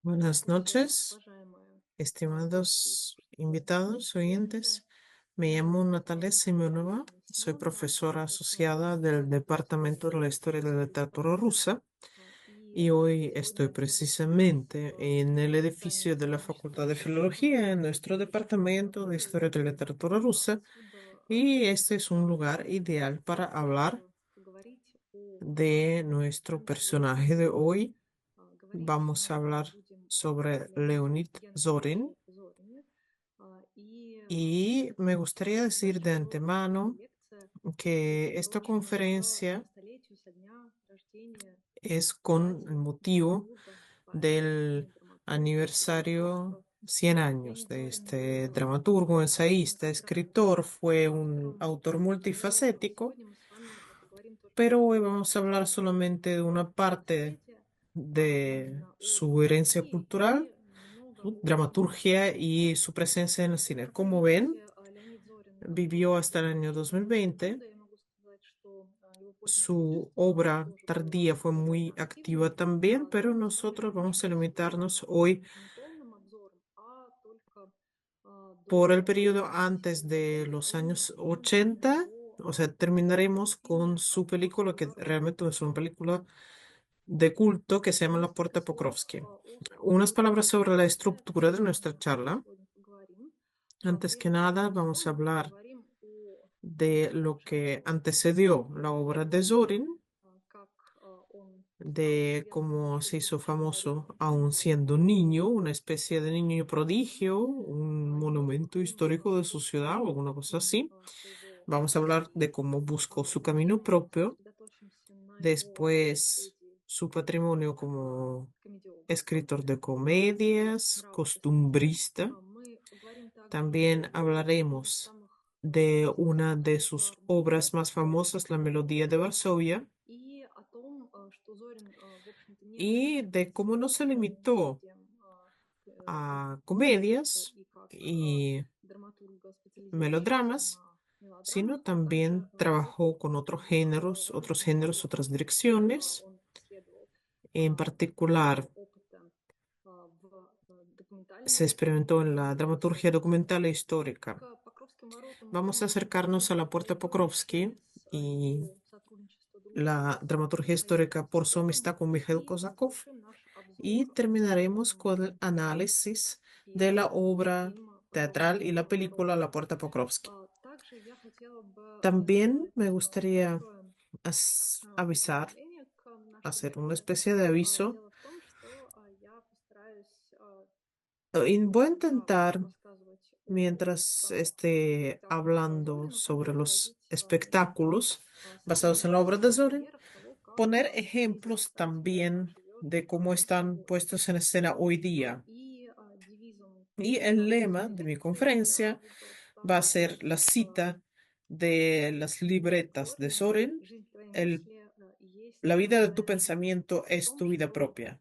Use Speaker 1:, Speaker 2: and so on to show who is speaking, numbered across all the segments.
Speaker 1: Buenas noches, estimados invitados, oyentes. Me llamo Natalia Semyonova, soy profesora asociada del Departamento de la Historia de la Literatura Rusa y hoy estoy precisamente en el edificio de la Facultad de Filología, en nuestro Departamento de Historia de la Literatura Rusa, y este es un lugar ideal para hablar de nuestro personaje de hoy. Vamos a hablar sobre Leonid Zorin y me gustaría decir de antemano que esta conferencia es con el motivo del aniversario 100 años de este dramaturgo, ensayista, escritor. Fue un autor multifacético, pero hoy vamos a hablar solamente de una parte de su herencia cultural, su dramaturgia y su presencia en el cine. Como ven, vivió hasta el año 2020. Su obra tardía fue muy activa también, pero nosotros vamos a limitarnos hoy por el periodo antes de los años 80. O sea, terminaremos con su película, que realmente es una película de culto que se llama La Puerta Pokrovsky. Unas palabras sobre la estructura de nuestra charla. Antes que nada, vamos a hablar de lo que antecedió la obra de Zorin, de cómo se hizo famoso aún siendo niño, una especie de niño prodigio, un monumento histórico de su ciudad o alguna cosa así. Vamos a hablar de cómo buscó su camino propio, después su patrimonio como escritor de comedias, costumbrista. También hablaremos de una de sus obras más famosas, La Melodía de Varsovia, y de cómo no se limitó a comedias y melodramas, sino también trabajó con otros géneros, otras direcciones. En particular, se experimentó en la dramaturgia documental e histórica. Vamos a acercarnos a la Puerta Pokrovsky y la dramaturgia histórica por su amistad con Mikhail Kozakov, y terminaremos con el análisis de la obra teatral y la película La Puerta Pokrovsky. También me gustaría avisar, hacer una especie de aviso. Y voy a intentar, mientras esté hablando sobre los espectáculos basados en la obra de Zorin, poner ejemplos también de cómo están puestos en escena hoy día. Y el lema de mi conferencia va a ser la cita de las libretas de Zorin: el, la vida de tu pensamiento es tu vida propia.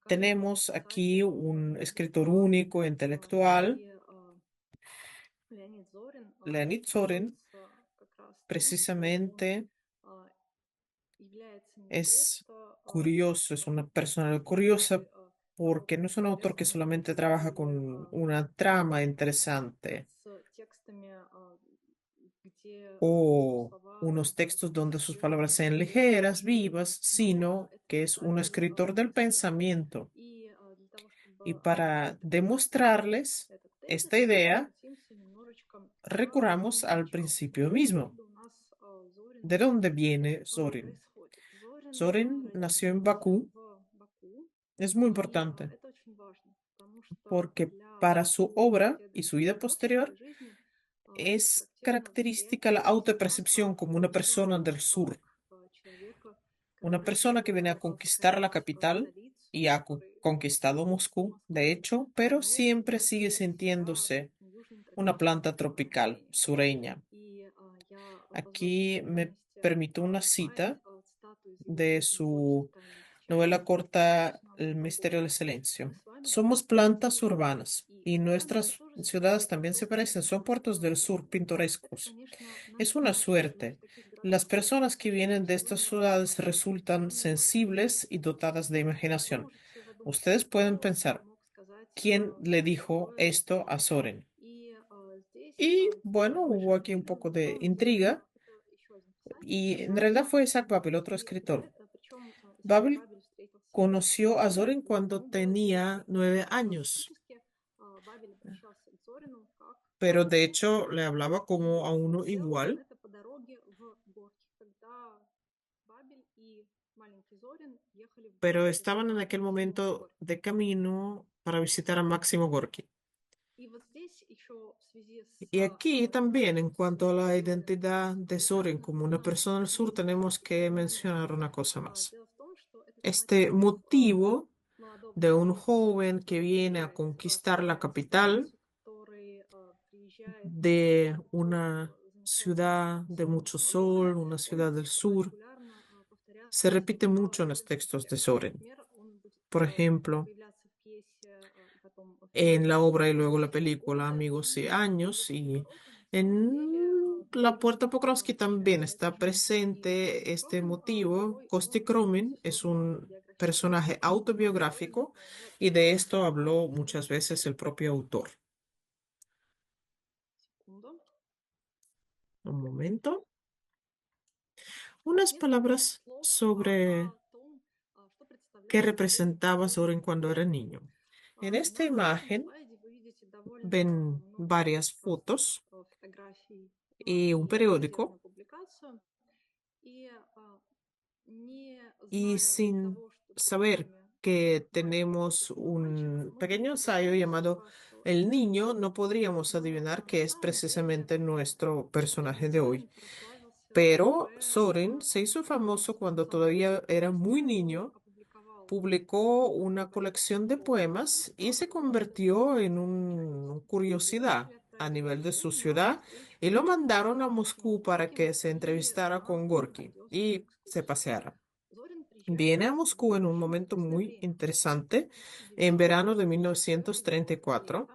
Speaker 1: Tenemos aquí un escritor único, intelectual, Leonid Zorin. Precisamente es curioso, es una persona curiosa porque no es un autor que solamente trabaja con una trama interesante o unos textos donde sus palabras sean ligeras, vivas, sino que es un escritor del pensamiento. Y para demostrarles esta idea, recurramos al principio mismo. ¿De dónde viene Zorin? Zorin nació en Bakú. Es muy importante porque para su obra y su vida posterior es característica la autopercepción como una persona del sur, una persona que viene a conquistar la capital y ha conquistado Moscú, de hecho, pero siempre sigue sintiéndose una planta tropical sureña. Aquí me permito una cita de su novela corta El misterio del silencio. Somos plantas urbanas y nuestras ciudades también se parecen. Son puertos del sur pintorescos. Es una suerte. Las personas que vienen de estas ciudades resultan sensibles y dotadas de imaginación. Ustedes pueden pensar, ¿quién le dijo esto a Soren? Y bueno, hubo aquí un poco de intriga y en realidad fue Isaac Babel, otro escritor. Babel conoció a Soren cuando tenía 9 años, pero de hecho le hablaba como a uno igual, pero estaban en aquel momento de camino para visitar a Máximo Gorki. Y aquí también, en cuanto a la identidad de Soren como una persona del sur, tenemos que mencionar una cosa más. Este motivo de un joven que viene a conquistar la capital de una ciudad de mucho sol, una ciudad del sur, se repite mucho en los textos de Soren. Por ejemplo, en la obra y luego la película Amigos y Años y en La Puerta Pokrovsky también está presente este motivo. Kosti Kromin es un personaje autobiográfico y de esto habló muchas veces el propio autor. Un momento. Unas palabras sobre qué representaba Soren cuando era niño. En esta imagen ven varias fotos y un periódico y sin saber que tenemos un pequeño ensayo llamado El Niño, no podríamos adivinar que es precisamente nuestro personaje de hoy. Pero Soren se hizo famoso cuando todavía era muy niño, publicó una colección de poemas y se convirtió en una curiosidad a nivel de su ciudad y lo mandaron a Moscú para que se entrevistara con Gorky y se paseara. Viene a Moscú en un momento muy interesante, en verano de 1934,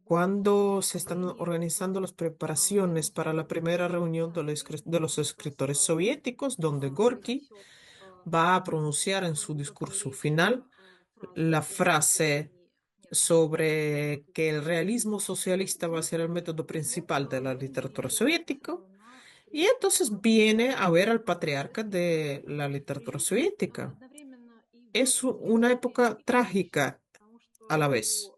Speaker 1: cuando se están organizando las preparaciones para la primera reunión de los escritores soviéticos, donde Gorky va a pronunciar en su discurso final la frase sobre que el realismo socialista va a ser el método principal de la literatura soviética. Y entonces viene a ver al patriarca de la literatura soviética. Es una época trágica a la vez.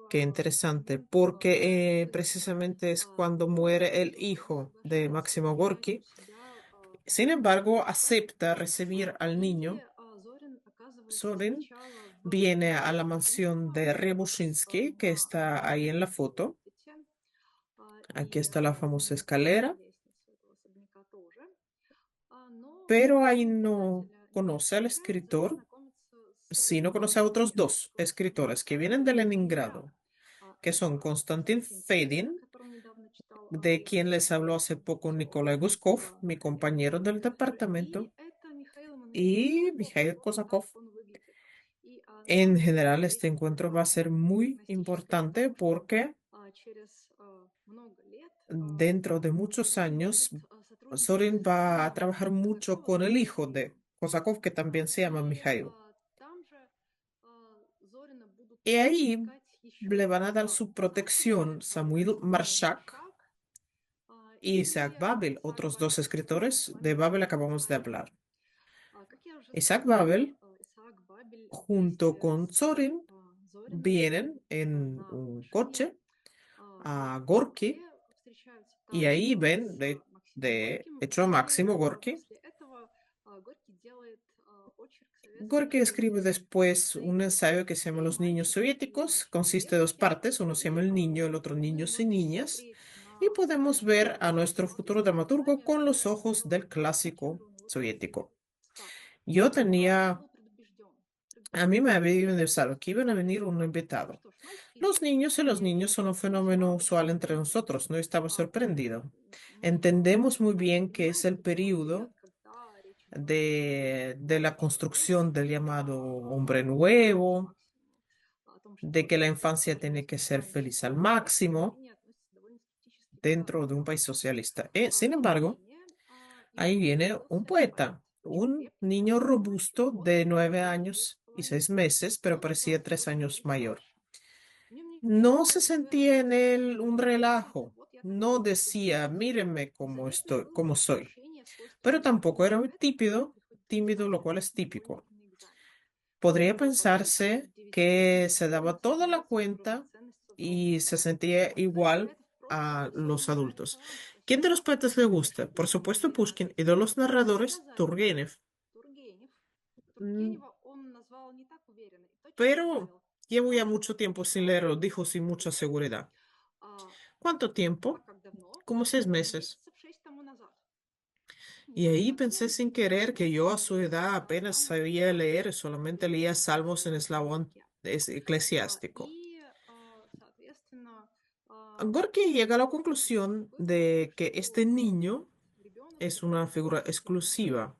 Speaker 1: Qué interesante, porque precisamente es cuando muere el hijo de Máximo Gorki. Sin embargo, acepta recibir al niño. Sorin viene a la mansión de Rebushinsky, que está ahí en la foto. Aquí está la famosa escalera, pero ahí no conoce al escritor, sino conoce a otros dos escritores que vienen de Leningrado, que son Konstantin Fedin, de quien les habló hace poco Nikolai Guskov, mi compañero del departamento, y Mikhail Kosakov. En general, este encuentro va a ser muy importante porque dentro de muchos años, Sorin va a trabajar mucho con el hijo de Kosakov, que también se llama Mikhail. Y ahí le van a dar su protección Samuel Marshak y Isaac Babel, otros dos escritores de Babel acabamos de hablar. Isaac Babel, junto con Sorin, vienen en un coche a Gorky y ahí ven, de hecho, a Máximo Gorky. Gorky escribe después un ensayo que se llama Los niños soviéticos. Consiste de dos partes, uno se llama El niño, el otro Niños y niñas. Y podemos ver a nuestro futuro dramaturgo con los ojos del clásico soviético. Yo tenía, a mí me había avisado que iban a venir un invitado. Los niños y los niños son un fenómeno usual entre nosotros, no estaba sorprendido. Entendemos muy bien que es el periodo de la construcción del llamado hombre nuevo, de que la infancia tiene que ser feliz al máximo dentro de un país socialista. Sin embargo, Ahí viene un poeta, un niño robusto de 9 años y 6 meses, pero parecía 3 años mayor. No se sentía en él un relajo, no decía, mírenme cómo estoy, cómo soy, pero tampoco era tímido, lo cual es típico. Podría pensarse que se daba toda la cuenta y se sentía igual a los adultos. ¿Quién de los poetas le gusta? Por supuesto, Pushkin, y de los narradores, Turgenev. Mm, Pero llevo ya mucho tiempo sin leerlo, dijo sin mucha seguridad. ¿Cuánto tiempo? Como 6 meses. Y ahí pensé sin querer que yo a su edad apenas sabía leer, solamente leía salmos en eslabón eclesiástico. Gorky llega a la conclusión de que este niño es una figura exclusiva.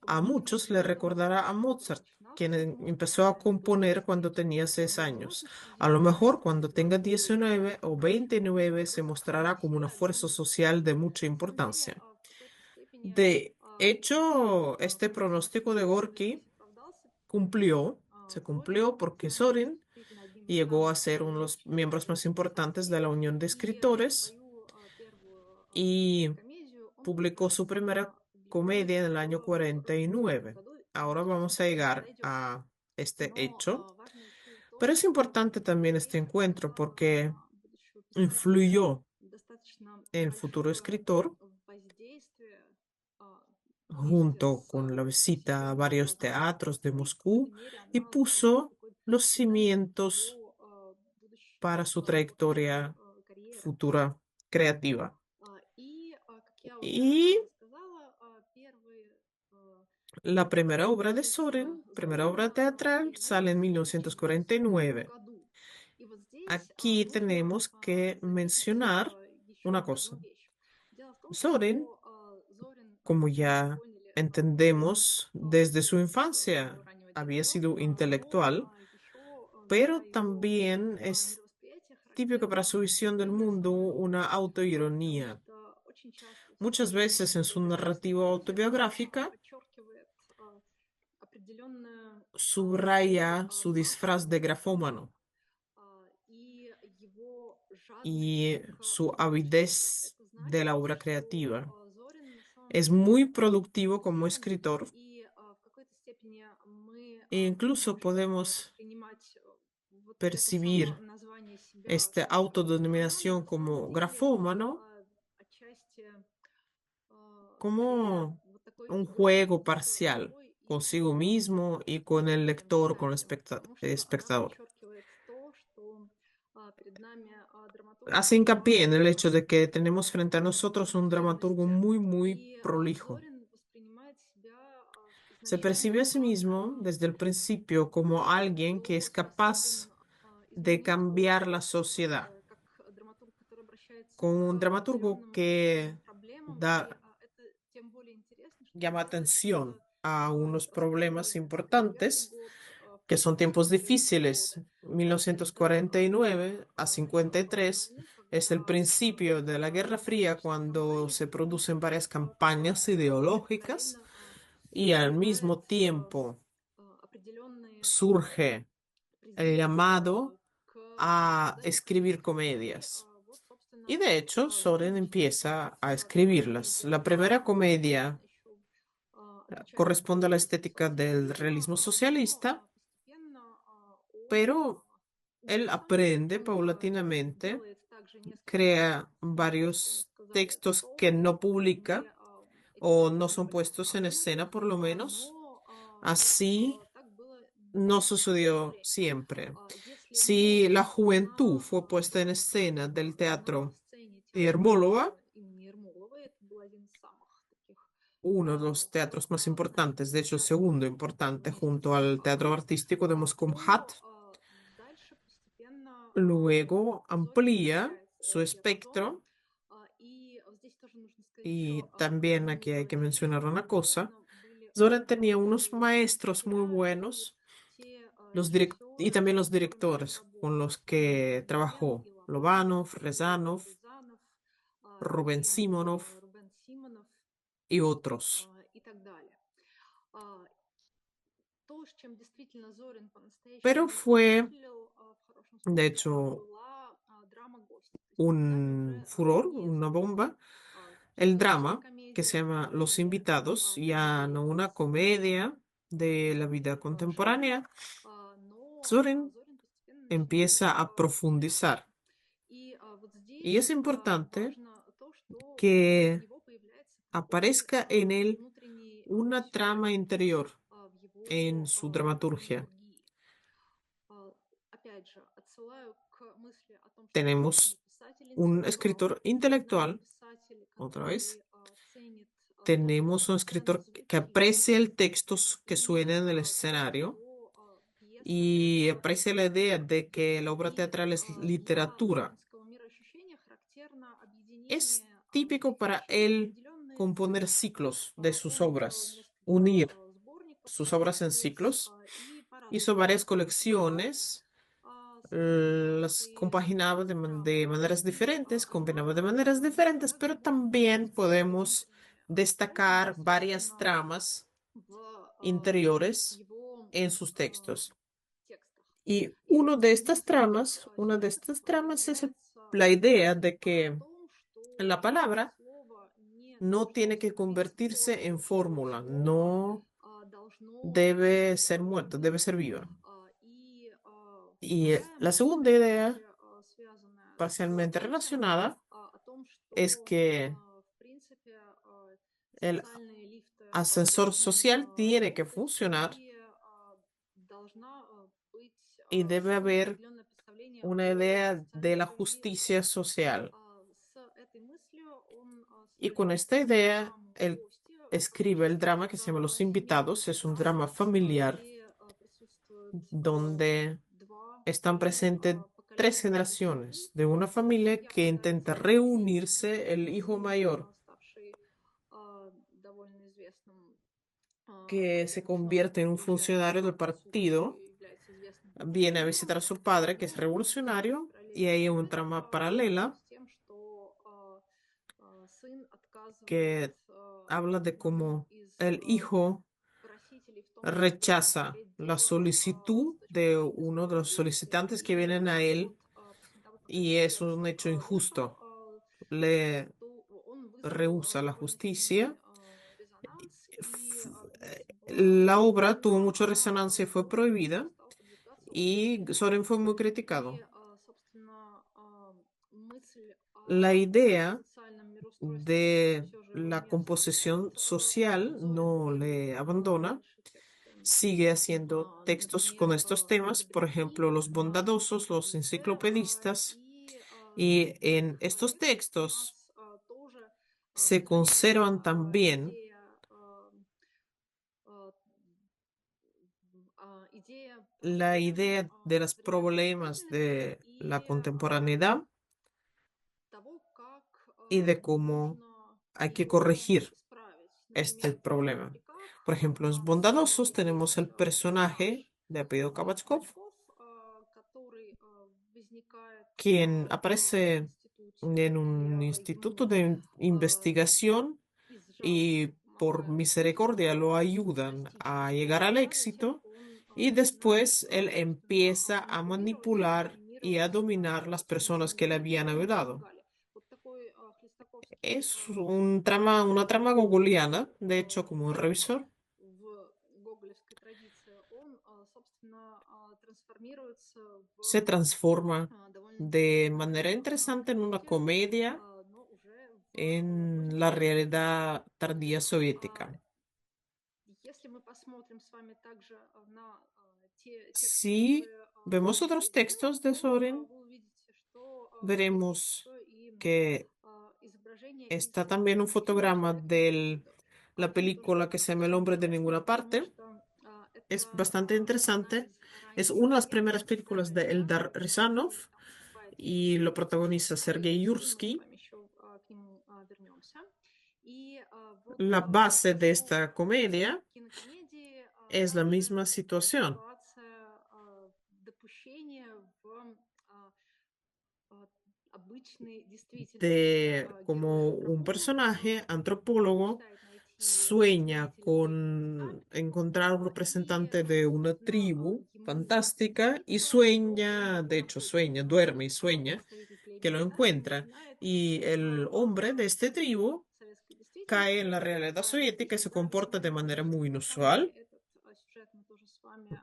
Speaker 1: A muchos le recordará a Mozart, quien empezó a componer cuando tenía 6 años. A lo mejor cuando tenga 19 o 29 se mostrará como una fuerza social de mucha importancia. De hecho, este pronóstico de Gorky se cumplió porque Sorin llegó a ser uno de los miembros más importantes de la Unión de Escritores y publicó su primera comedia en el año 49. Ahora vamos a llegar a este hecho, pero es importante también este encuentro porque influyó en el futuro escritor junto con la visita a varios teatros de Moscú y puso los cimientos para su trayectoria futura creativa. Y la primera obra de Soren, primera obra teatral, sale en 1949. Aquí tenemos que mencionar una cosa. Soren, como ya entendemos, desde su infancia había sido intelectual, pero también es típico para su visión del mundo una autoironía. Muchas veces en su narrativa autobiográfica subraya su disfraz de grafómano y su avidez de la obra creativa. Es muy productivo como escritor e incluso podemos percibir esta autodenominación como grafómano como un juego parcial consigo mismo y con el lector, con el espectador. Hace hincapié en el hecho de que tenemos frente a nosotros un dramaturgo muy, muy prolijo. Se percibe a sí mismo desde el principio como alguien que es capaz de cambiar la sociedad, con un dramaturgo que llama atención a unos problemas importantes, que son tiempos difíciles. 1949 a 53 es el principio de la Guerra Fría cuando se producen varias campañas ideológicas y al mismo tiempo surge el llamado a escribir comedias. Y de hecho, Soren empieza a escribirlas. La primera comedia corresponde a la estética del realismo socialista, pero él aprende paulatinamente, crea varios textos que no publica o no son puestos en escena por lo menos. Así no sucedió siempre. Si la juventud fue puesta en escena del teatro Yermolova, uno de los teatros más importantes, de hecho el segundo importante junto al Teatro Artístico de Moscú-Mhat, luego amplía su espectro y también aquí hay que mencionar una cosa. Zoran tenía unos maestros muy buenos, y también los directores con los que trabajó, Lobanov, Rezanov, Rubén Simonov. y otros. Pero fue, de hecho, un furor, una bomba, el drama que se llama Los Invitados, ya no una comedia de la vida contemporánea. Zorin empieza a profundizar. Y es importante que aparezca en él una trama interior en su dramaturgia. Tenemos un escritor intelectual, otra vez. Tenemos un escritor que aprecia el texto que suena en el escenario y aprecia la idea de que la obra teatral es literatura. Es típico para él componer ciclos de sus obras, unir sus obras en ciclos. Hizo varias colecciones, las compaginaba de maneras diferentes, combinaba de maneras diferentes, pero también podemos destacar varias tramas interiores en sus textos. Y una de estas tramas es la idea de que la palabra no tiene que convertirse en fórmula, no debe ser muerta, debe ser viva. Y la segunda idea, parcialmente relacionada, es que el ascensor social tiene que funcionar y debe haber una idea de la justicia social. Y con esta idea, él escribe el drama que se llama Los Invitados. Es un drama familiar donde están presentes tres generaciones de una familia que intenta reunirse. El hijo mayor, que se convierte en un funcionario del partido, viene a visitar a su padre, que es revolucionario, y hay una trama paralela que habla de cómo el hijo rechaza la solicitud de uno de los solicitantes que vienen a él y es un hecho injusto. Le rehúsa la justicia. La obra tuvo mucha resonancia y fue prohibida y Soren fue muy criticado. La idea de la composición social no le abandona. Sigue haciendo textos con estos temas, por ejemplo, los bondadosos, los enciclopedistas, y en estos textos se conservan también la idea de los problemas de la contemporaneidad y de cómo hay que corregir este problema. Por ejemplo, en los bondadosos tenemos el personaje de apellido Kabachkov, quien aparece en un instituto de investigación y por misericordia lo ayudan a llegar al éxito y después él empieza a manipular y a dominar las personas que le habían ayudado. Es una trama gogoliana, de hecho, como un revisor. Se transforma de manera interesante en una comedia en la realidad tardía soviética. Si vemos otros textos de Soren, veremos que está también un fotograma de la película que se llama El hombre de ninguna parte. Es bastante interesante. Es una de las primeras películas de Eldar Rязанов y lo protagoniza Sergei Yursky. La base de esta comedia es la misma situación de como un personaje antropólogo sueña con encontrar un representante de una tribu fantástica y sueña, de hecho sueña, duerme y sueña que lo encuentra. Y el hombre de esta tribu cae en la realidad soviética y se comporta de manera muy inusual.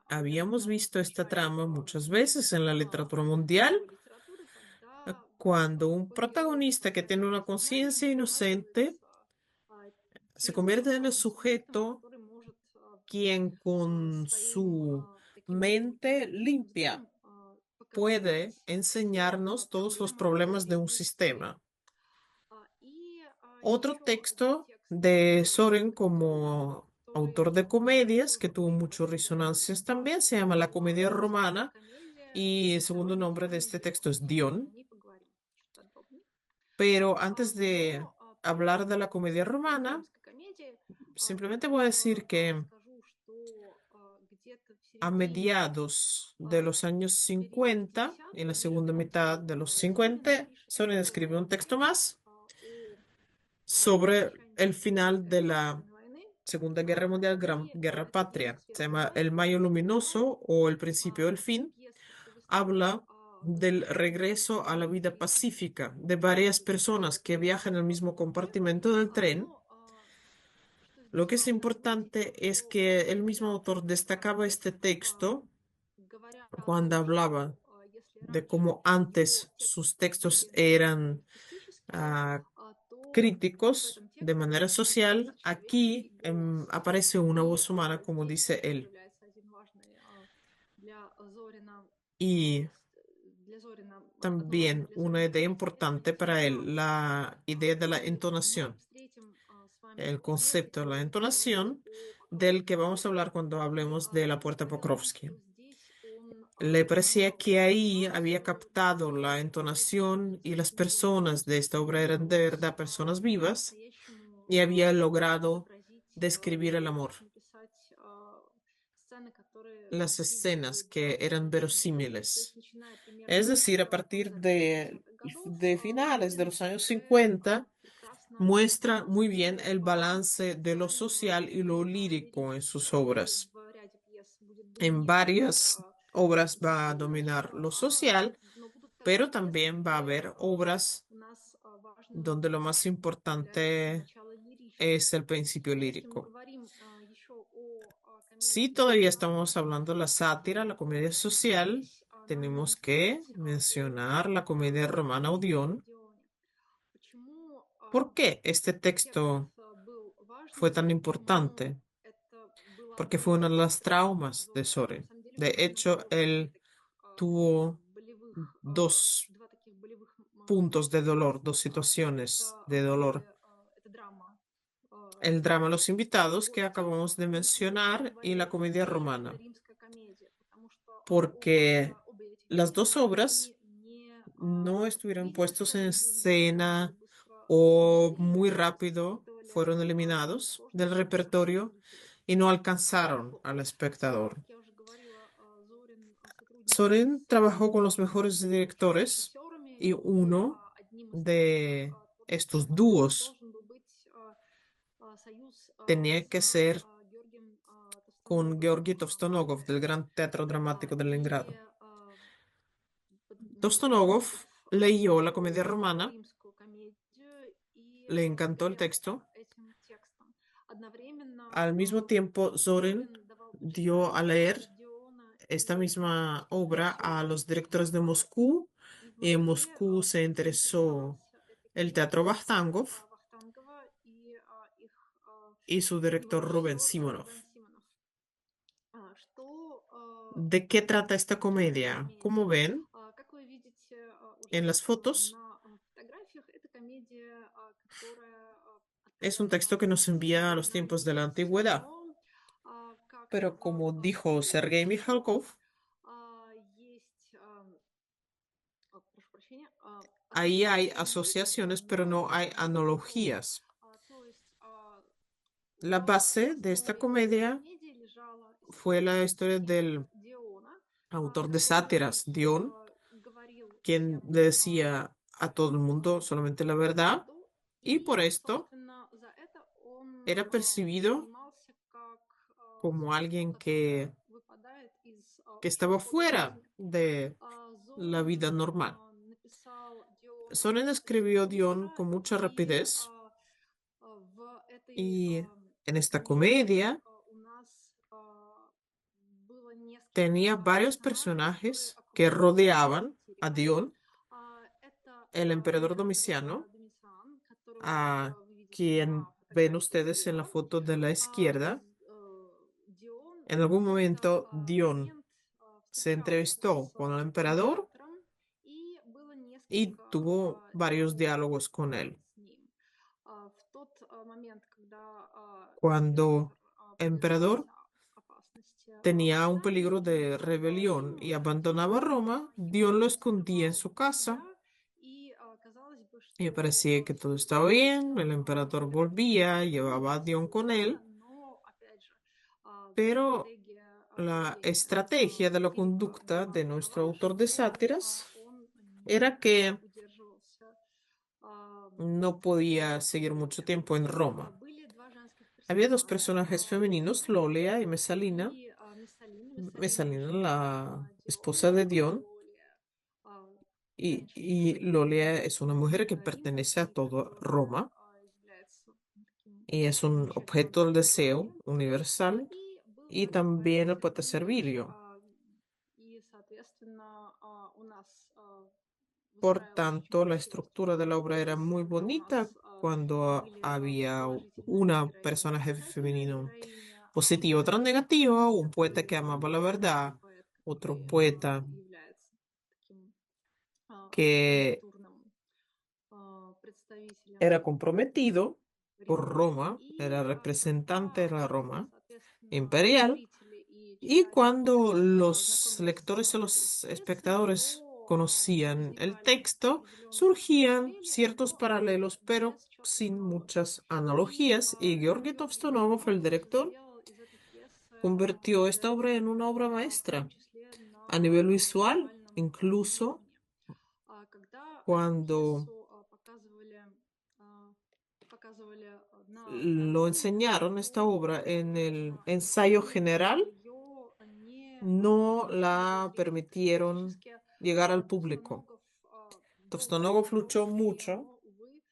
Speaker 1: Habíamos visto esta trama muchas veces en la literatura mundial, cuando un protagonista que tiene una conciencia inocente se convierte en el sujeto quien con su mente limpia puede enseñarnos todos los problemas de un sistema. Otro texto de Soren como autor de comedias que tuvo muchas resonancias también se llama La Comedia Romana y el segundo nombre de este texto es Dion. Pero antes de hablar de la comedia romana, simplemente voy a decir que a mediados de los años 50, en la segunda mitad de los 50, Soren escribió un texto más sobre el final de la Segunda Guerra Mundial, Gran Guerra Patria. Se llama El Mayo Luminoso o El Principio del Fin. Habla del regreso a la vida pacífica de varias personas que viajan en el mismo compartimento del tren. Lo que es importante es que el mismo autor destacaba este texto cuando hablaba de cómo antes sus textos eran ah, críticos de manera social. Aquí aparece una voz humana, como dice él. Y también una idea importante para él, la idea de la entonación, el concepto de la entonación del que vamos a hablar cuando hablemos de la Puerta Pokrovsky. Le parecía que ahí había captado la entonación y las personas de esta obra eran de verdad personas vivas y había logrado describir el amor, las escenas que eran verosímiles. Es decir, a partir de finales de los años 50, muestra muy bien el balance de lo social y lo lírico en sus obras. En varias obras va a dominar lo social, pero también va a haber obras donde lo más importante es el principio lírico. Si todavía estamos hablando de la sátira, la comedia social, tenemos que mencionar la comedia romana Odeón. ¿Por qué este texto fue tan importante? Porque fue uno de los traumas de Soren. De hecho, él tuvo dos puntos de dolor, dos situaciones de dolor. El drama Los Invitados que acabamos de mencionar y la comedia romana. Porque las dos obras no estuvieron puestos en escena o muy rápido fueron eliminados del repertorio y no alcanzaron al espectador. Soren trabajó con los mejores directores y uno de estos dúos tenía que ser con Georgi Tovstonogov del Gran Teatro Dramático de Leningrado. Tovstonogov leyó la comedia romana, le encantó el texto. Al mismo tiempo, Zorin dio a leer esta misma obra a los directores de Moscú y en Moscú se interesó el Teatro Vajtangov y su director Rubén Simonov. ¿De qué trata esta comedia? Como ven en las fotos, es un texto que nos envía a los tiempos de la antigüedad. Pero como dijo Sergei Mikhalkov, ahí hay asociaciones, pero no hay analogías. La base de esta comedia fue la historia del autor de sátiras, Dion, quien le decía a todo el mundo solamente la verdad, y por esto Era percibido como alguien que estaba fuera de la vida normal. Soren escribió Dion con mucha rapidez y en esta comedia tenía varios personajes que rodeaban a Dion, el emperador Domiciano, a quien ven ustedes en la foto de la izquierda. En algún momento, Dion se entrevistó con el emperador y tuvo varios diálogos con él. Cuando el emperador tenía un peligro de rebelión y abandonaba Roma, Dion lo escondía en su casa y parecía que todo estaba bien. El emperador volvía, llevaba a Dion con él, pero la estrategia de la conducta de nuestro autor de sátiras era que no podía seguir mucho tiempo en Roma. Había dos personajes femeninos, Lolia y Mesalina. Mesalina, la esposa de Dion, y Lolia es una mujer que pertenece a toda Roma y es un objeto del deseo universal y también el poeta Servilio. Por tanto, la estructura de la obra era muy bonita cuando había una personaje femenino positivo, otra negativa, un poeta que amaba la verdad, otro poeta que era comprometido por Roma, era representante de la Roma imperial. Y cuando los lectores o los espectadores conocían el texto, surgían ciertos paralelos, pero sin muchas analogías. Y Georgi Tostonomov, el director, convirtió esta obra en una obra maestra a nivel visual, incluso cuando lo enseñaron esta obra en el ensayo general, no la permitieron llegar al público. Tostonogov luchó mucho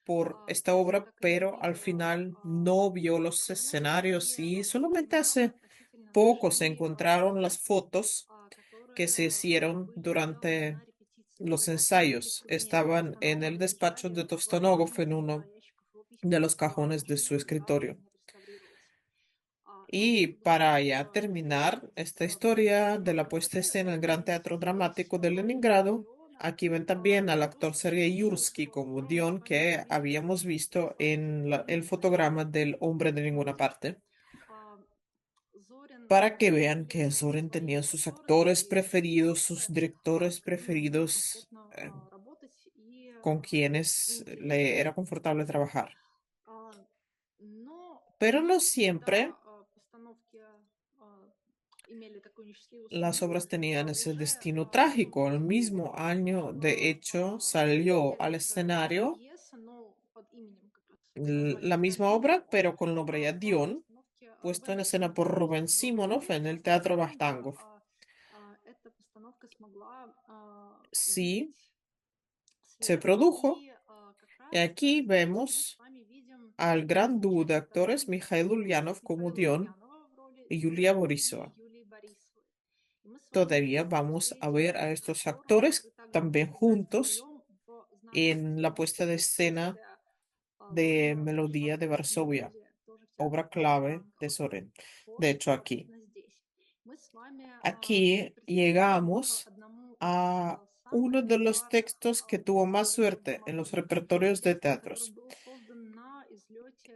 Speaker 1: por esta obra, pero al final no vio los escenarios y solamente hace poco se encontraron las fotos que se hicieron durante los ensayos. Estaban en el despacho de Tostonogov en uno de los cajones de su escritorio. Y para ya terminar esta historia de la puesta en escena en el Gran Teatro Dramático de Leningrado, aquí ven también al actor Sergei Yursky como Dion que habíamos visto en el fotograma del Hombre de Ninguna Parte, para que vean que Zorin tenía sus actores preferidos, sus directores preferidos, con quienes le era confortable trabajar. Pero no siempre las obras tenían ese destino trágico. El mismo año, de hecho, salió al escenario la misma obra, pero con el nombre ya Dion, puesto en escena por Rubén Simonov en el Teatro Vastangov. Sí, se produjo. Y aquí vemos al gran dúo de actores Mikhail Ulyanov como Dion y Yulia Borisova. Todavía vamos a ver a estos actores también juntos en la puesta de escena de Melodía de Varsovia, obra clave de Soren. De hecho, aquí llegamos a uno de los textos que tuvo más suerte en los repertorios de teatros,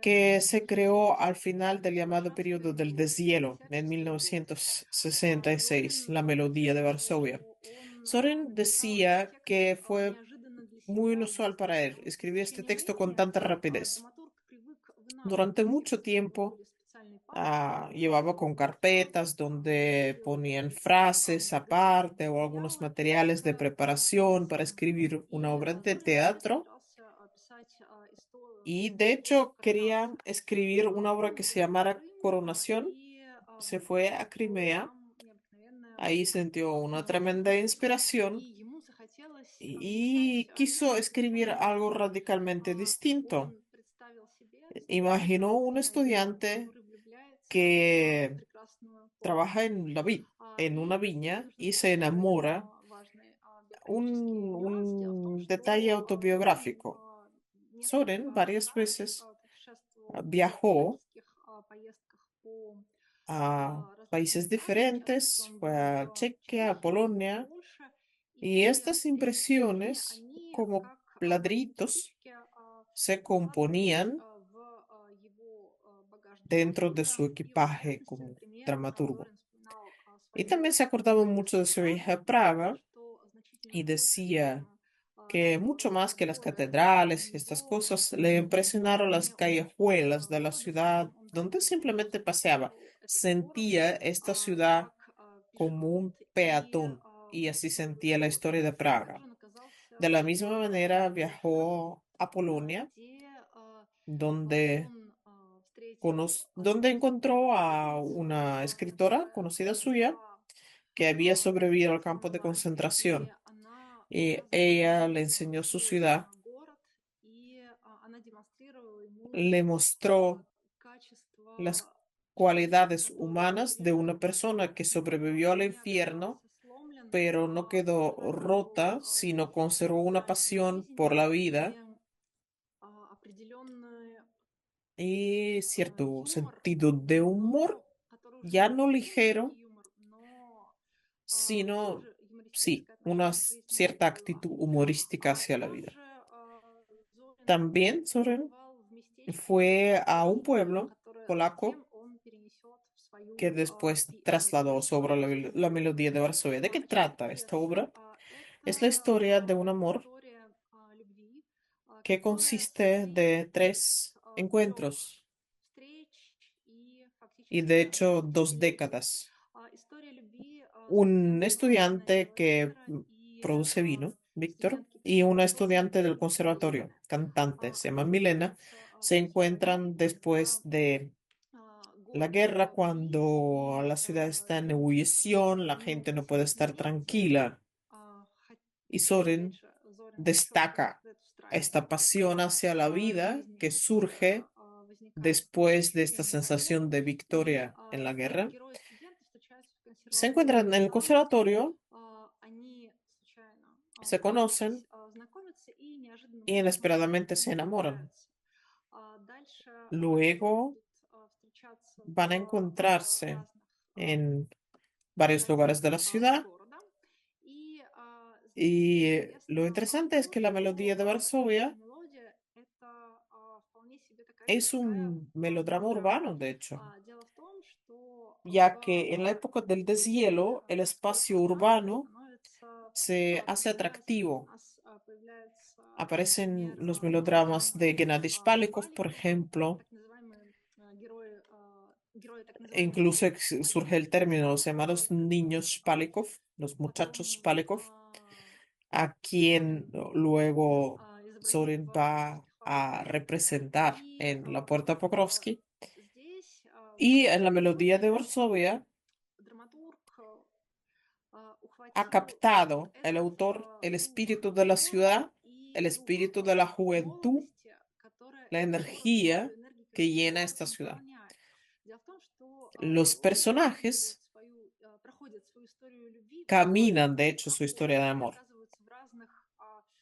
Speaker 1: que se creó al final del llamado periodo del deshielo en 1966, la Melodía de Varsovia. Soren decía que fue muy inusual para él escribir este texto con tanta rapidez. Durante mucho tiempo llevaba con carpetas donde ponían frases aparte o algunos materiales de preparación para escribir una obra de teatro. Y de hecho quería escribir una obra que se llamara Coronación. Se fue a Crimea, ahí sintió una tremenda inspiración y quiso escribir algo radicalmente distinto. Imaginó un estudiante que trabaja en una viña y se enamora, un detalle autobiográfico. Soren varias veces viajó a países diferentes, fue a Chequia, a Polonia, y estas impresiones, como ladritos, se componían dentro de su equipaje como dramaturgo. Y también se acordaba mucho de su viaje a Praga y decía que mucho más que las catedrales y estas cosas, le impresionaron las callejuelas de la ciudad donde simplemente paseaba. Sentía esta ciudad como un peatón y así sentía la historia de Praga. De la misma manera viajó a Polonia, donde, donde encontró a una escritora conocida suya que había sobrevivido al campo de concentración. Y ella le enseñó su ciudad, le mostró las cualidades humanas de una persona que sobrevivió al infierno, pero no quedó rota, sino conservó una pasión por la vida y cierto sentido de humor, ya no ligero, sino, sí, una cierta actitud humorística hacia la vida. También Soren fue a un pueblo polaco que después trasladó sobre la melodía de Varsovia. ¿De qué trata esta obra? Es la historia de un amor que consiste de tres encuentros y de hecho 2 décadas. Un estudiante que produce vino, Víctor, y una estudiante del conservatorio, cantante, se llama Milena, se encuentran después de la guerra, cuando la ciudad está en ebullición, la gente no puede estar tranquila. Y Soren destaca esta pasión hacia la vida que surge después de esta sensación de victoria en la guerra. Se encuentran en el conservatorio, se conocen y inesperadamente se enamoran. Luego van a encontrarse en varios lugares de la ciudad. Y lo interesante es que la melodía de Varsovia es un melodrama urbano, de hecho, ya que en la época del deshielo el espacio urbano se hace atractivo. Aparecen los melodramas de Gennady Shpalikov, por ejemplo, e incluso surge el término, los llamados niños Shpalikov, los muchachos Shpalikov, a quien luego Zorin va a representar en La Puerta Pokrovsky. Y en la melodía de Varsovia ha captado el autor el espíritu de la ciudad, el espíritu de la juventud, la energía que llena esta ciudad. Los personajes caminan, de hecho, su historia de amor.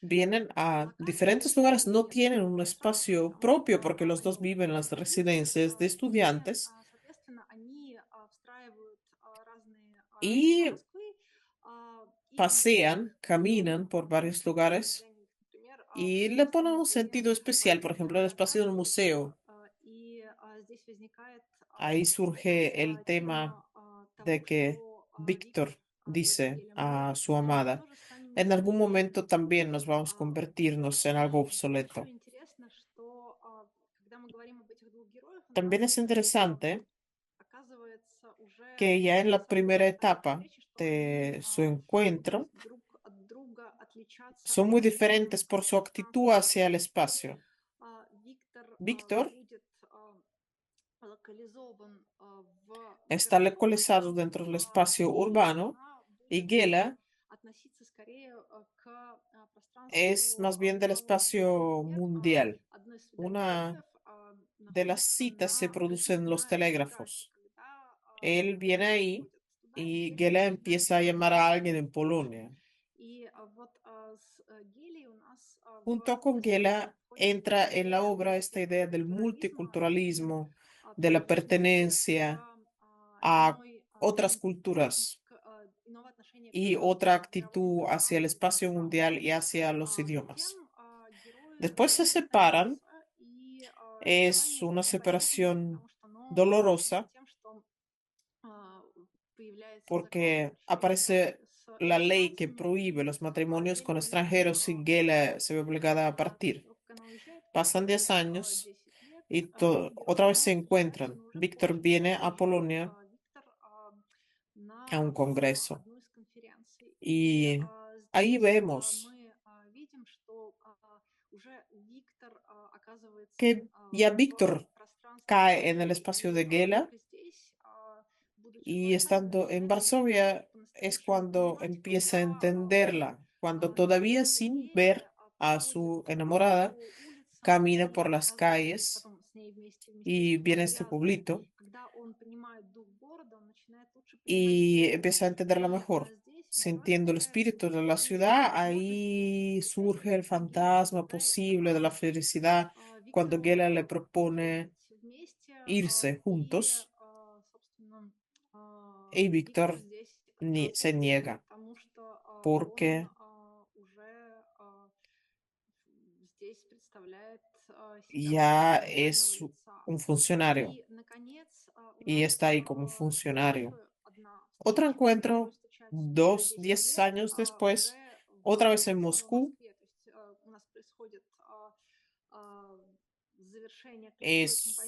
Speaker 1: Vienen a diferentes lugares, no tienen un espacio propio porque los dos viven en las residencias de estudiantes y pasean, caminan por varios lugares y le ponen un sentido especial. Por ejemplo, el espacio del museo. Ahí surge el tema de que Víctor dice a su amada, en algún momento también nos vamos a convertirnos en algo obsoleto. También es interesante que ya en la primera etapa de su encuentro son muy diferentes por su actitud hacia el espacio. Víctor está localizado dentro del espacio urbano y Gela es más bien del espacio mundial. Una de las citas se produce en los telégrafos. Él viene ahí y Gela empieza a llamar a alguien en Polonia. Junto con Gela entra en la obra esta idea del multiculturalismo, de la pertenencia a otras culturas y otra actitud hacia el espacio mundial y hacia los idiomas. Después se separan, es una separación dolorosa porque aparece la ley que prohíbe los matrimonios con extranjeros y Gela se ve obligada a partir. Pasan 10 años y otra vez se encuentran. Víctor viene a Polonia a un congreso y ahí vemos que ya Víctor cae en el espacio de Gela y estando en Varsovia es cuando empieza a entenderla, cuando todavía sin ver a su enamorada camina por las calles y viene a este pueblito y empieza a entenderla mejor. Sintiendo el espíritu de la ciudad, ahí surge el fantasma posible de la felicidad cuando Gela le propone irse juntos y Víctor se niega porque ya es un funcionario y está ahí como funcionario. Otro encuentro, 10 años después, otra vez en Moscú, es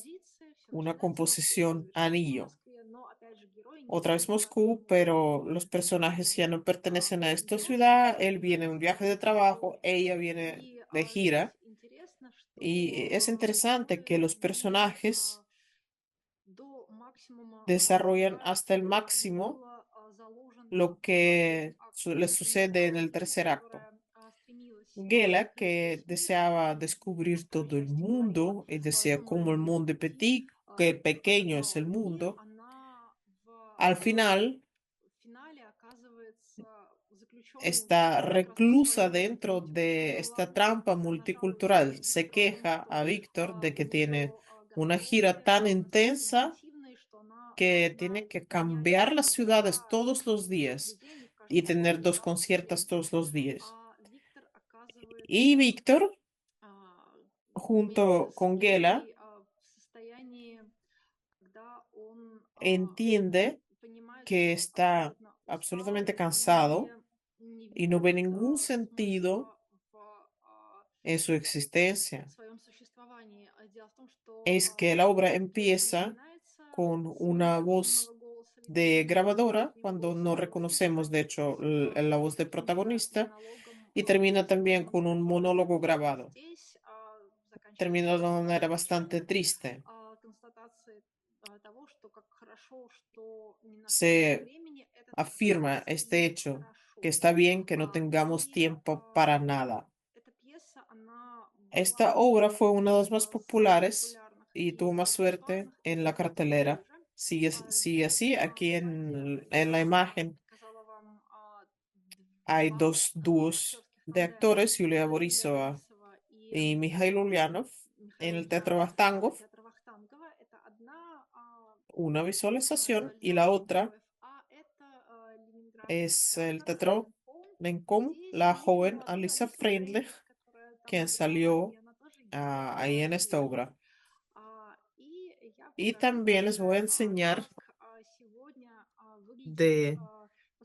Speaker 1: una composición anillo. Otra vez Moscú, pero los personajes ya no pertenecen a esta ciudad. Él viene en un viaje de trabajo, ella viene de gira. Y es interesante que los personajes desarrollan hasta el máximo lo que les sucede en el tercer acto. Gela, que deseaba descubrir todo el mundo y decía cómo el mundo es petit, qué pequeño es el mundo, al final está reclusa dentro de esta trampa multicultural. Se queja a Víctor de que tiene una gira tan intensa que tiene que cambiar las ciudades todos los días y tener dos conciertos todos los días. Y Víctor, junto con Gela, entiende que está absolutamente cansado y no ve ningún sentido en su existencia. Es que la obra empieza con una voz de grabadora, cuando no reconocemos, de hecho, la voz del protagonista, y termina también con un monólogo grabado. Termina de una manera bastante triste. Se afirma este hecho, que está bien que no tengamos tiempo para nada. Esta obra fue una de las más populares y tuvo más suerte en la cartelera. Sigue así, aquí en la imagen hay dos dúos de actores, Yulia Borisova y Mikhail Ulyanov, en el Teatro Vахтангов, una visualización, y la otra es el Teatro Lenkom, la joven Alisa Freundlich, quien salió ahí en esta obra. Y también les voy a enseñar de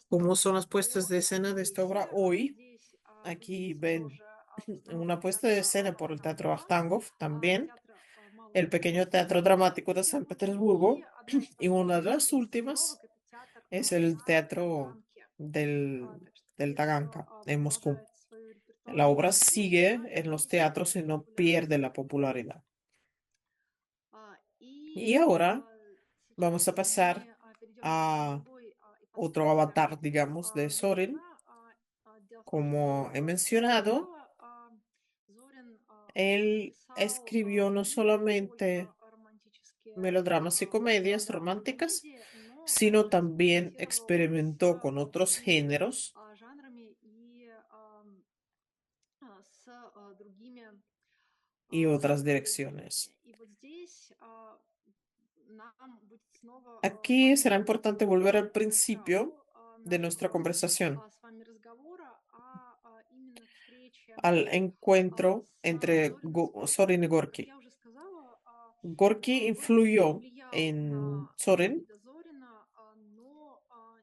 Speaker 1: cómo son las puestas de escena de esta obra hoy. Aquí ven una puesta de escena por el Teatro Vахтангов, también el pequeño Teatro Dramático de San Petersburgo, y una de las últimas es el Teatro del Taganka en Moscú. La obra sigue en los teatros y no pierde la popularidad. Y ahora vamos a pasar a otro avatar, digamos, de Soren. Como he mencionado, él escribió no solamente melodramas y comedias románticas, sino también experimentó con otros géneros y otras direcciones. Aquí será importante volver al principio de nuestra conversación, al encuentro entre Soren y Gorky. Gorky influyó en Soren,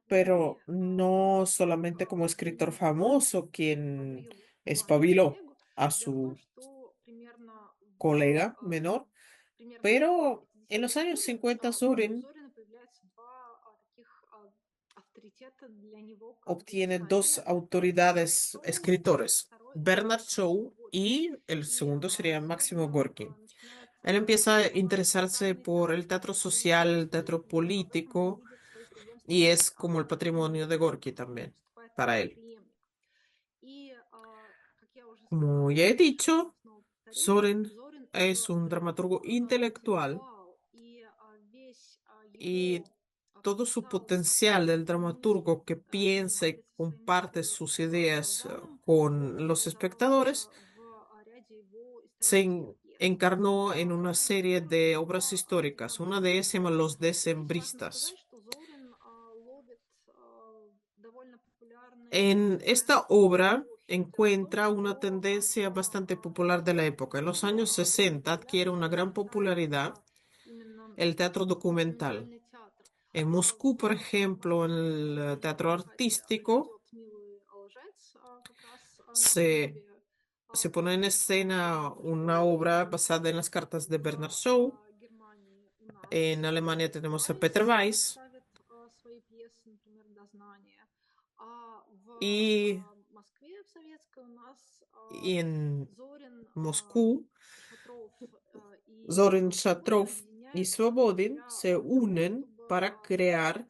Speaker 1: pero no solamente como escritor famoso, quien espabiló a su colega menor, pero en los años 50 Soren obtiene dos autoridades escritores, Bernard Shaw y el segundo sería Máximo Gorki. Él empieza a interesarse por el teatro social, el teatro político, y es como el patrimonio de Gorki también para él. Como ya he dicho, Soren es un dramaturgo intelectual y todo su potencial del dramaturgo que piensa y comparte sus ideas con los espectadores se encarnó en una serie de obras históricas. Una de ellas se llama Los Decembristas. En esta obra encuentra una tendencia bastante popular de la época. En los años 60 adquiere una gran popularidad el teatro documental. En Moscú, por ejemplo, en el teatro artístico, se, se pone en escena una obra basada en las cartas de Bernard Shaw. En Alemania tenemos a Peter Weiss y, y en Moscú, Zorin Shatrov y Svobodin se unen para crear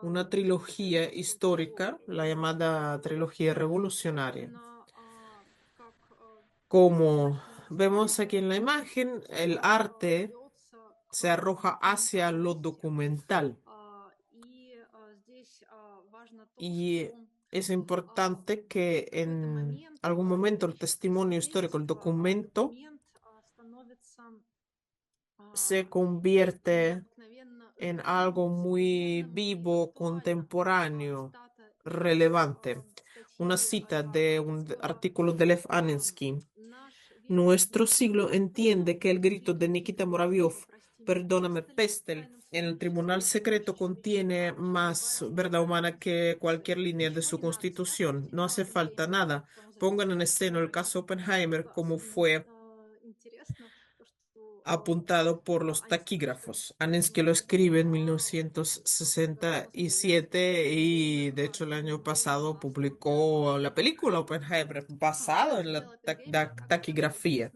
Speaker 1: una trilogía histórica, la llamada trilogía revolucionaria. Como vemos aquí en la imagen, el arte se arroja hacia lo documental y es importante que en algún momento el testimonio histórico, el documento, se convierte en algo muy vivo, contemporáneo, relevante. Una cita de un artículo de Lev Anensky. Nuestro siglo entiende que el grito de Nikita Muraviov, perdóname, Pestel, en el tribunal secreto contiene más verdad humana que cualquier línea de su constitución. No hace falta nada. Pongan en escena el caso Oppenheimer como fue apuntado por los taquígrafos. Anensky lo escribe en 1967 y de hecho el año pasado publicó la película Oppenheimer basado en la taquigrafía.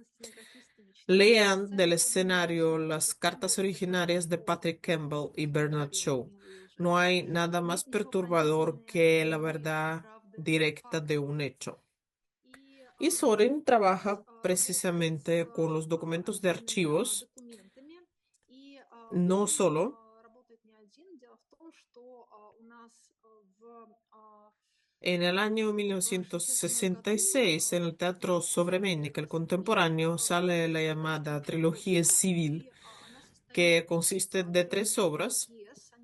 Speaker 1: Lean del escenario las cartas originarias de Patrick Campbell y Bernard Shaw. No hay nada más perturbador que la verdad directa de un hecho. Y Soren trabaja precisamente con los documentos de archivos, no solo. En el año 1966, en el Teatro Sovremennik, el contemporáneo, sale la llamada Trilogía Civil, que consiste de tres obras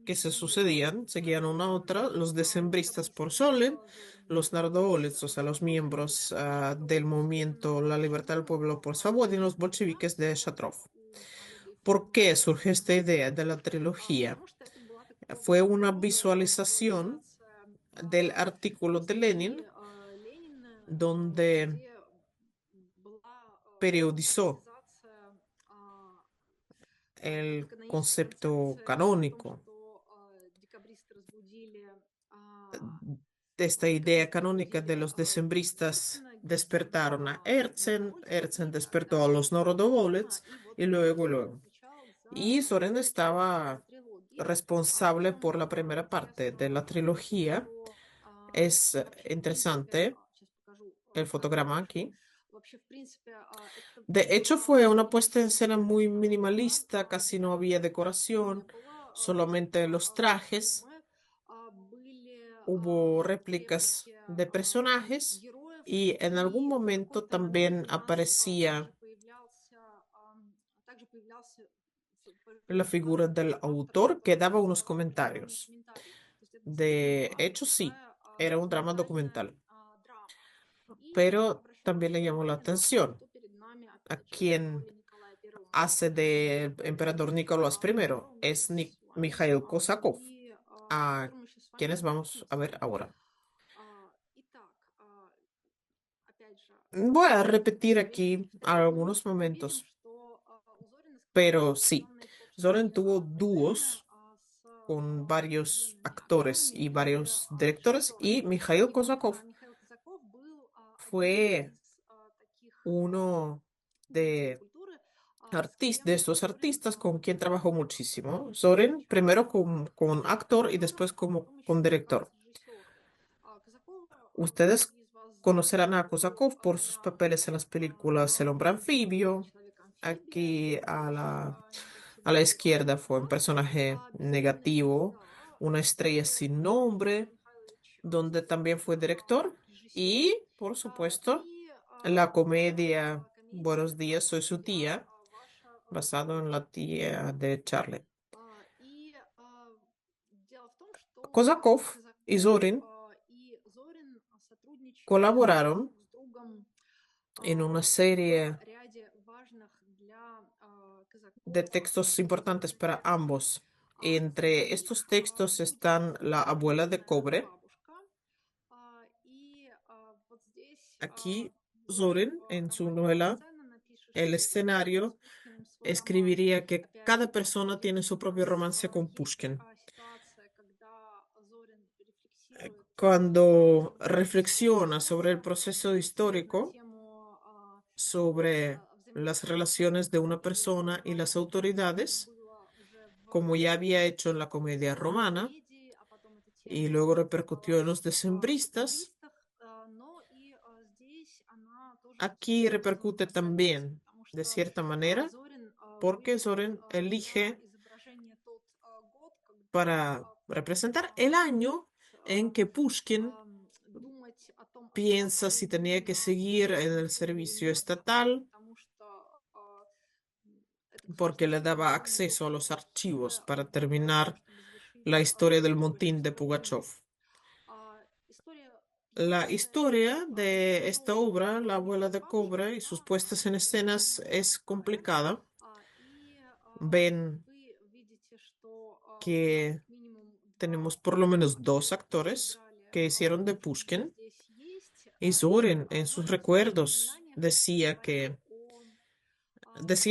Speaker 1: que se sucedían, seguían una a otra, los decembristas por Solen, los nardoolets, o sea, los miembros del movimiento La Libertad del Pueblo por Svobodin, y los bolcheviques de Shatrov. ¿Por qué surge esta idea de la trilogía? Fue una visualización del artículo de Lenin donde periodizó el concepto canónico de esta idea canónica de los decembristas despertaron a Herzen, Herzen despertó a los Narodovolets y luego. Y Zorin estaba responsable por la primera parte de la trilogía. Es interesante el fotograma aquí. De hecho, fue una puesta en escena muy minimalista, casi no había decoración, solamente los trajes. Hubo réplicas de personajes y en algún momento también aparecía la figura del autor que daba unos comentarios. De hecho, sí, era un drama documental, pero también le llamó la atención a quien hace de emperador Nicolás I. Es Mikhail Kosakov, a quienes vamos a ver ahora. Voy a repetir aquí algunos momentos, pero sí, Zorin tuvo dúos con varios actores y varios directores y Mikhail Kosakov fue uno de, de estos artistas con quien trabajó muchísimo. Zorin primero con actor y después como con director. Ustedes conocerán a Kosakov por sus papeles en las películas El hombre anfibio. Aquí a la izquierda fue un personaje negativo, Una estrella sin nombre, donde también fue director. Y, por supuesto, la comedia Buenos días, soy su tía, basado en la tía de Charlie. Kozakov y Zorin colaboraron en una serie de textos importantes para ambos. Entre estos textos están La abuela de cobre. Aquí Zorin, en su novela El escenario, escribiría que cada persona tiene su propio romance con Pushkin. Cuando reflexiona sobre el proceso histórico, sobre las relaciones de una persona y las autoridades, como ya había hecho en la comedia romana, y luego repercutió en los decembristas, aquí repercute también, de cierta manera, porque Soren elige para representar el año en que Pushkin piensa si tenía que seguir en el servicio estatal porque le daba acceso a los archivos para terminar la historia del motín de Pugachov. La historia de esta obra, La abuela de cobre y sus puestas en escenas es complicada. Ven que tenemos por lo menos dos actores que hicieron de Pushkin. Y Zorin en sus recuerdos decía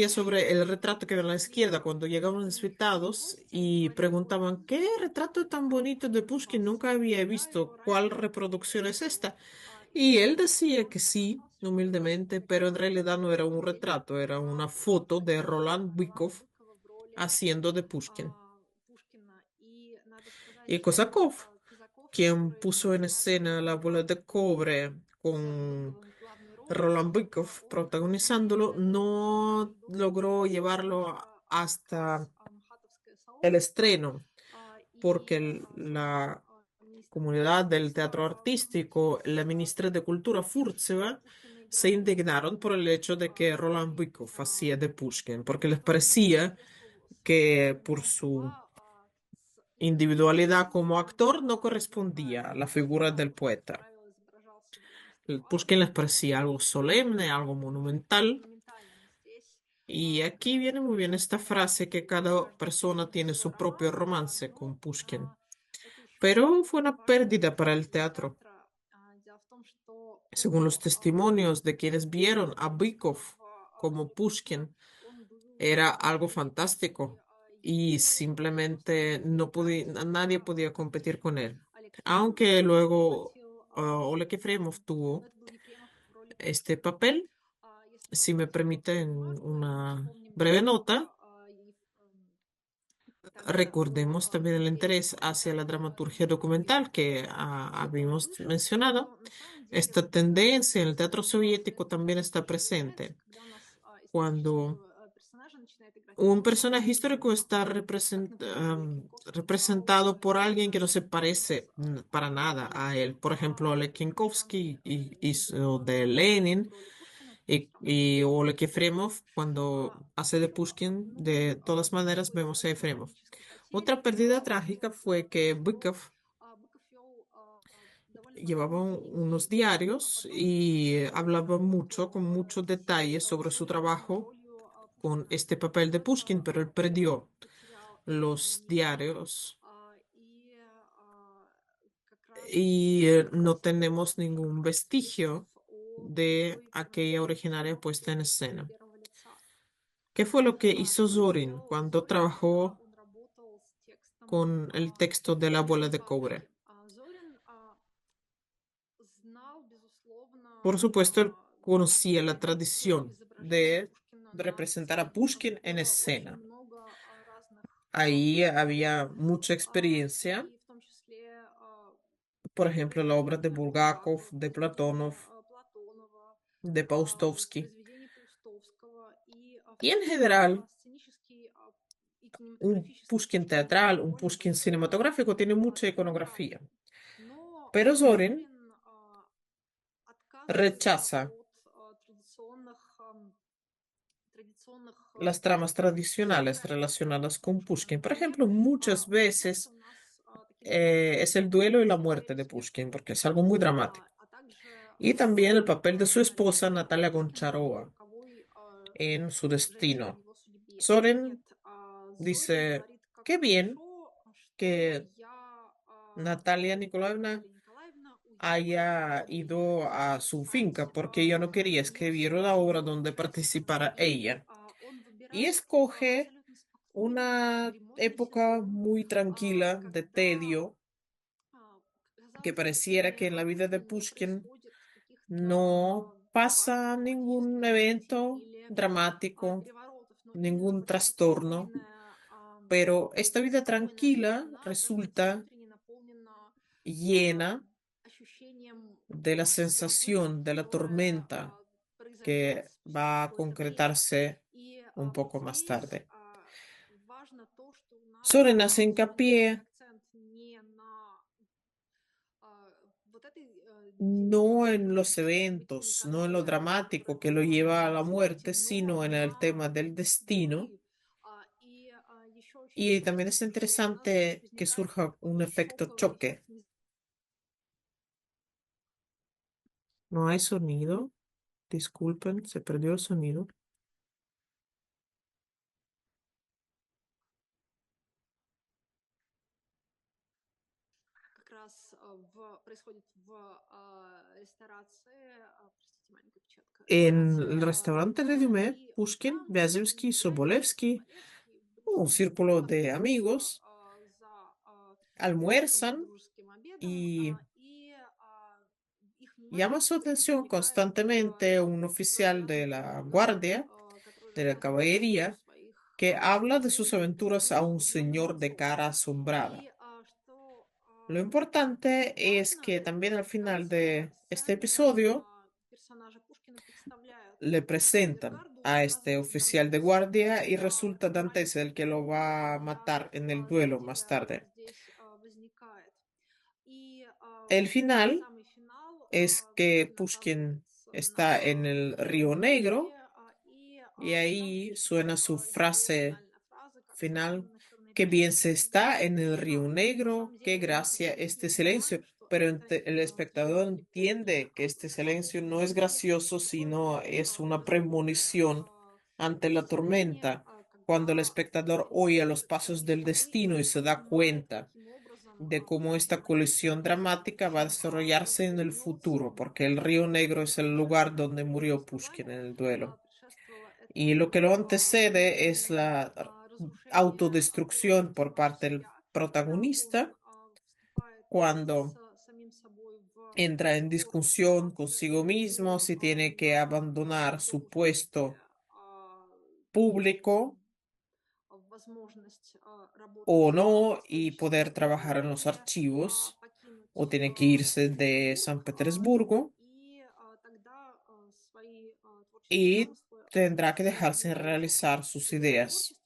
Speaker 1: sobre el retrato que ve a la izquierda cuando llegaban los invitados y preguntaban, ¿qué retrato tan bonito de Pushkin? Nunca había visto. ¿Cuál reproducción es esta? Y él decía que sí, humildemente, pero en realidad no era un retrato, era una foto de Roland Bykov haciendo de Pushkin. Y Kosakov, quien puso en escena La bola de cobre con Roland Bykov protagonizándolo, no logró llevarlo hasta el estreno, porque la comunidad del teatro artístico, la ministra de Cultura Furtseva, se indignaron por el hecho de que Roland Bykov hacía de Pushkin, porque les parecía que por su individualidad como actor no correspondía a la figura del poeta. Pushkin les parecía algo solemne, algo monumental. Y aquí viene muy bien esta frase que cada persona tiene su propio romance con Pushkin. Pero fue una pérdida para el teatro. Según los testimonios de quienes vieron a Bykov como Pushkin, era algo fantástico y simplemente nadie podía competir con él. Aunque luego Oleg Efremov tuvo este papel, si me permiten una breve nota, Recordemos también el interés hacia la dramaturgia documental que habíamos mencionado. Esta tendencia en el teatro soviético también está presente. Cuando un personaje histórico está representado por alguien que no se parece para nada a él. Por ejemplo, Oleg Yankovsky hizo de Lenin y Oleg Efremov, cuando hace de Pushkin, de todas maneras vemos a Efremov. Otra pérdida trágica fue que Bykov llevaba unos diarios y hablaba mucho, con muchos detalles sobre su trabajo con este papel de Pushkin, pero él perdió los diarios y no tenemos ningún vestigio de aquella originaria puesta en escena. ¿Qué fue lo que hizo Zorin cuando trabajó con el texto de la bola de cobre? Por supuesto, él conocía la tradición de representar a Pushkin en escena. Ahí había mucha experiencia, por ejemplo, la obra de Bulgakov, de Platonov, de Paustovsky. Y en general, un Pushkin teatral, un Pushkin cinematográfico tiene mucha iconografía. Pero Zorin rechaza las tramas tradicionales relacionadas con Pushkin. Por ejemplo, muchas veces es el duelo y la muerte de Pushkin, porque es algo muy dramático. Y también el papel de su esposa Natalia Goncharova en su destino. Soren dice, qué bien que Natalia Nikolaevna haya ido a su finca, porque yo no quería escribir una obra donde participara ella. Y escoge una época muy tranquila de tedio, que pareciera que en la vida de Pushkin no pasa ningún evento dramático, ningún trastorno, pero esta vida tranquila resulta llena de la sensación de la tormenta que va a concretarse un poco más tarde. Soren hace hincapié no en los eventos, no en lo dramático que lo lleva a la muerte, sino en el tema del destino. Y también es interesante que surja un efecto choque. No hay sonido. Disculpen, se perdió el sonido. En el restaurante de Dumé, Pushkin, Vяземский, Sobolevsky, un círculo de amigos, almuerzan y llama su atención constantemente un oficial de la guardia, de la caballería, que habla de sus aventuras a un señor de cara asombrada. Lo importante es que también al final de este episodio le presentan a este oficial de guardia y resulta Dantes el que lo va a matar en el duelo más tarde. El final es que Pushkin está en el Río Negro y ahí suena su frase final: qué bien se está en el Río Negro, qué gracia este silencio. Pero el espectador entiende que este silencio no es gracioso, sino es una premonición ante la tormenta, cuando el espectador oye los pasos del destino y se da cuenta de cómo esta colisión dramática va a desarrollarse en el futuro, porque el Río Negro es el lugar donde murió Pushkin en el duelo. Y lo que lo antecede es la autodestrucción por parte del protagonista cuando entra en discusión consigo mismo si tiene que abandonar su puesto público o no y poder trabajar en los archivos, o tiene que irse de San Petersburgo y tendrá que dejarse realizar sus ideas.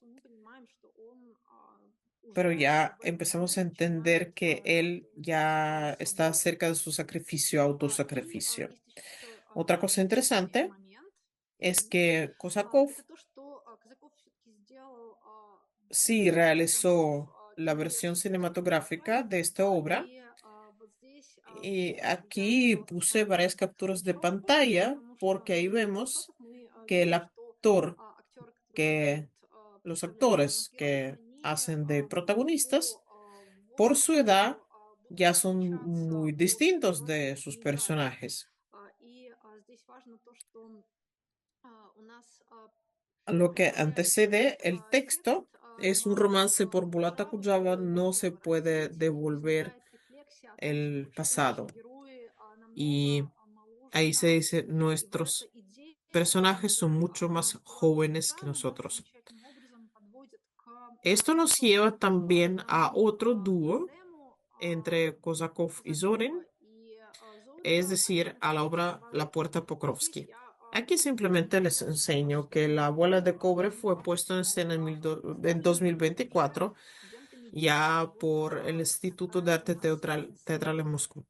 Speaker 1: Pero ya empezamos a entender que él ya está cerca de su sacrificio, autosacrificio. Otra cosa interesante es que Kosakov sí realizó la versión cinematográfica de esta obra. Y aquí puse varias capturas de pantalla porque ahí vemos que los actores que hacen de protagonistas, por su edad, ya son muy distintos de sus personajes. Lo que antecede el texto es un romance por Bulata Kujava, no se puede devolver el pasado. Y ahí se dice, nuestros personajes son mucho más jóvenes que nosotros. Esto nos lleva también a otro dúo entre Kozakov y Zorin, es decir, a la obra La Puerta Pokrovsky. Aquí simplemente les enseño que La Abuela de Cobre fue puesto en escena en 2024 ya por el Instituto de Arte Teatral en Moscú.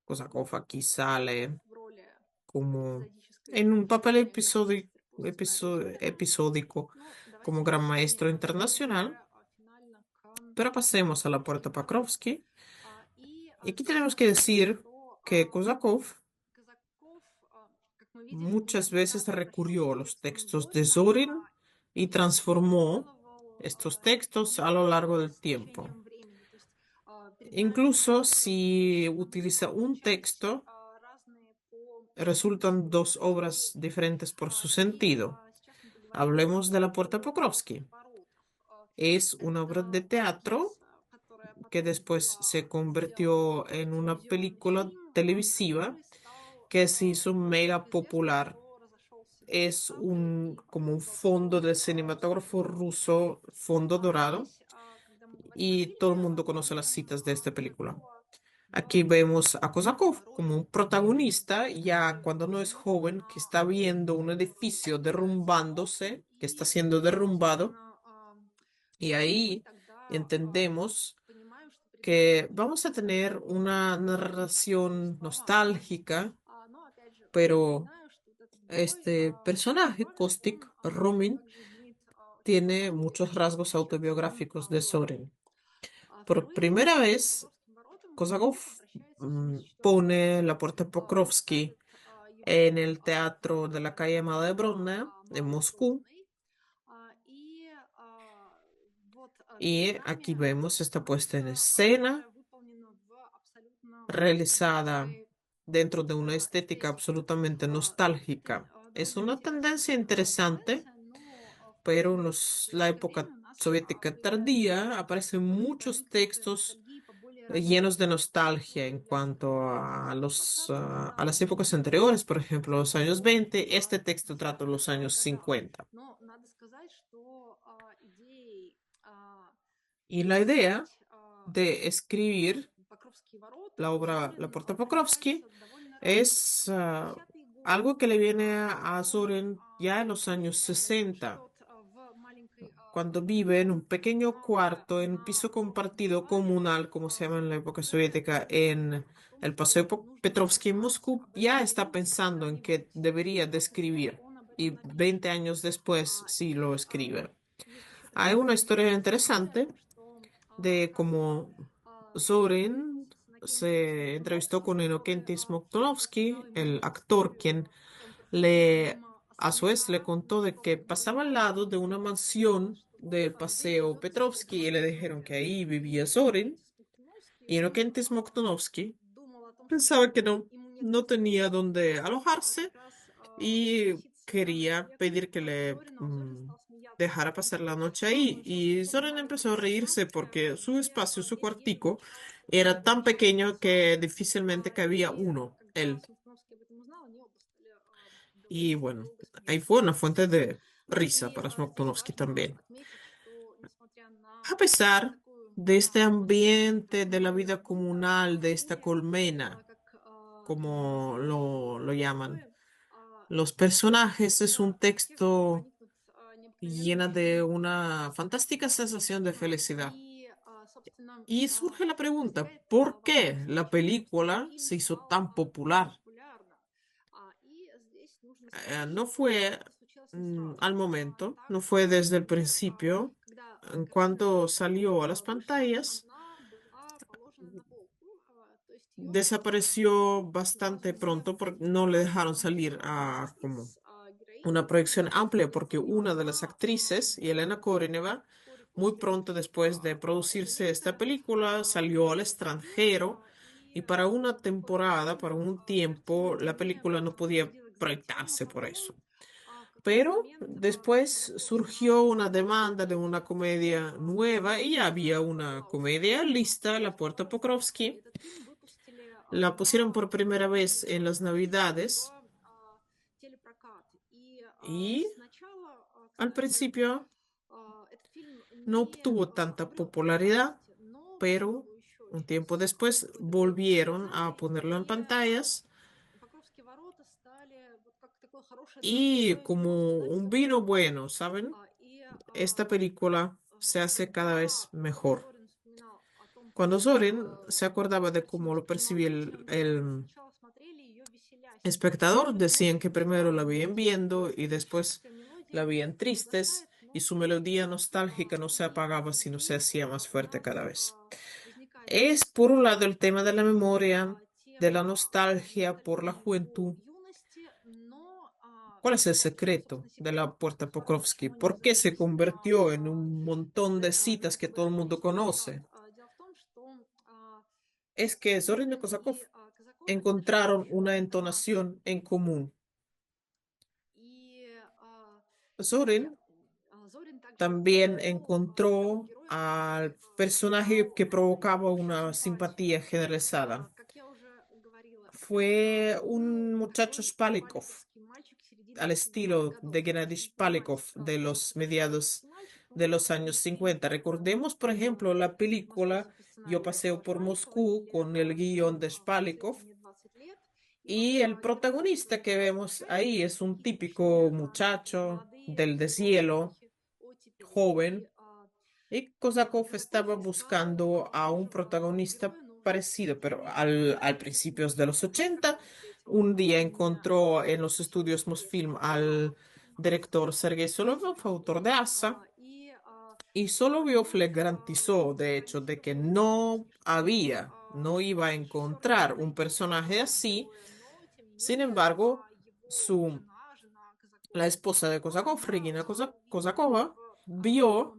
Speaker 1: Kozakov aquí sale como en un papel episódico como gran maestro internacional. Pero pasemos a La Puerta Pokrovsky. Y aquí tenemos que decir que Kozakov muchas veces recurrió a los textos de Zorin y transformó estos textos a lo largo del tiempo. Incluso si utiliza un texto, resultan dos obras diferentes por su sentido. Hablemos de La Puerta Pokrovsky. Es una obra de teatro que después se convirtió en una película televisiva que se hizo mega popular. Es como un fondo del cinematógrafo ruso, fondo dorado, y todo el mundo conoce las citas de esta película. Aquí vemos a Kozakov como un protagonista, ya cuando no es joven, que está viendo un edificio derrumbándose, que está siendo derrumbado, y ahí entendemos que vamos a tener una narración nostálgica, pero este personaje, Kostik Romin, tiene muchos rasgos autobiográficos de Soren. Por primera vez, Kosakov pone La Puerta Pokrovsky en el teatro de la calle Amada de Brodna, en Moscú. Y aquí vemos esta puesta en escena realizada dentro de una estética absolutamente nostálgica. Es una tendencia interesante, pero en la época soviética tardía aparecen muchos textos llenos de nostalgia en cuanto a las épocas anteriores, por ejemplo, los años 20. Este texto trata los años 50. Y la idea de escribir la obra La Puerta Pokrovsky es algo que le viene a Soren ya en los años 60, cuando vive en un pequeño cuarto, en un piso compartido comunal, como se llama en la época soviética, en el Paseo Petrovsky en Moscú. Ya está pensando en que debería de escribir, y 20 años después sí lo escribe. Hay una historia interesante de cómo Zorin se entrevistó con Inokenti Smoktunovsky, el actor, quien a su vez le contó de que pasaba al lado de una mansión del Paseo Petrovsky y le dijeron que ahí vivía Zorin. Y Inokenti Smoktunovsky pensaba que no tenía dónde alojarse y quería pedir que le dejara pasar la noche ahí. Y Zoran empezó a reírse porque su espacio, su cuartico, era tan pequeño que difícilmente cabía él. Y bueno, ahí fue una fuente de risa para Smoktunovsky también. A pesar de este ambiente de la vida comunal, de esta colmena, como lo llaman, los personajes es un texto llena de una fantástica sensación de felicidad. Y surge la pregunta, ¿por qué la película se hizo tan popular? No fue al momento, no fue desde el principio. En cuanto salió a las pantallas, desapareció bastante pronto porque no le dejaron salir a como una proyección amplia porque una de las actrices, Yelena Koreneva, muy pronto después de producirse esta película, salió al extranjero y para una temporada, para un tiempo, la película no podía proyectarse por eso. Pero después surgió una demanda de una comedia nueva y ya había una comedia lista, La Puerta Pokrovsky. La pusieron por primera vez en las Navidades y al principio no obtuvo tanta popularidad, pero un tiempo después volvieron a ponerlo en pantallas y como un vino bueno, ¿saben? Esta película se hace cada vez mejor. Cuando Zorin se acordaba de cómo lo percibía el espectador, decían que primero la veían viendo y después la veían tristes y su melodía nostálgica no se apagaba, sino se hacía más fuerte cada vez. Es por un lado el tema de la memoria, de la nostalgia por la juventud. ¿Cuál es el secreto de la Puerta Pokrovsky? ¿Por qué se convirtió en un montón de citas que todo el mundo conoce? Es que Zorin y Kosakov encontraron una entonación en común. Zorin también encontró al personaje que provocaba una simpatía generalizada. Fue un muchacho Spalikov, al estilo de Gennady Spalikov de los mediados de los años 50. Recordemos, por ejemplo, la película Yo paseo por Moscú con el guión de Spalikov. Y el protagonista que vemos ahí es un típico muchacho del deshielo, joven, y Kozakov estaba buscando a un protagonista parecido, pero al principios de los 80, un día encontró en los estudios Mosfilm al director Sergei Solovьov, autor de Asa, y Solovьov le garantizó, de hecho, de que no iba a encontrar un personaje así. Sin embargo, la esposa de Kozakov, Regina Kozakova, vio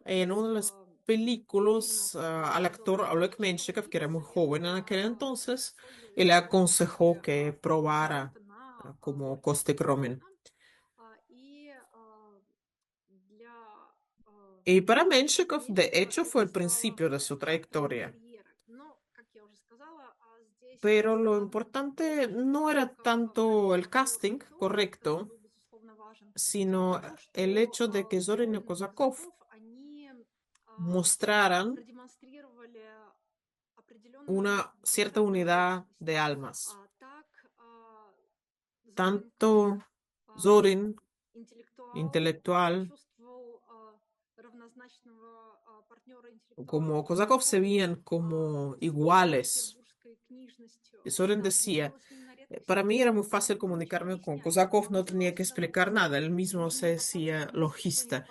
Speaker 1: en una de las películas al actor Oleg Menshikov, que era muy joven en aquel entonces, y le aconsejó que probara como Kostik Roman. Y para Menshikov, de hecho, fue el principio de su trayectoria. Pero lo importante no era tanto el casting correcto, sino el hecho de que Zorin y Kozakov mostraran una cierta unidad de almas. Tanto Zorin, intelectual, como Kozakov se veían como iguales. Y Zorin decía, para mí era muy fácil comunicarme con Kozakov, no tenía que explicar nada, él mismo se decía logista.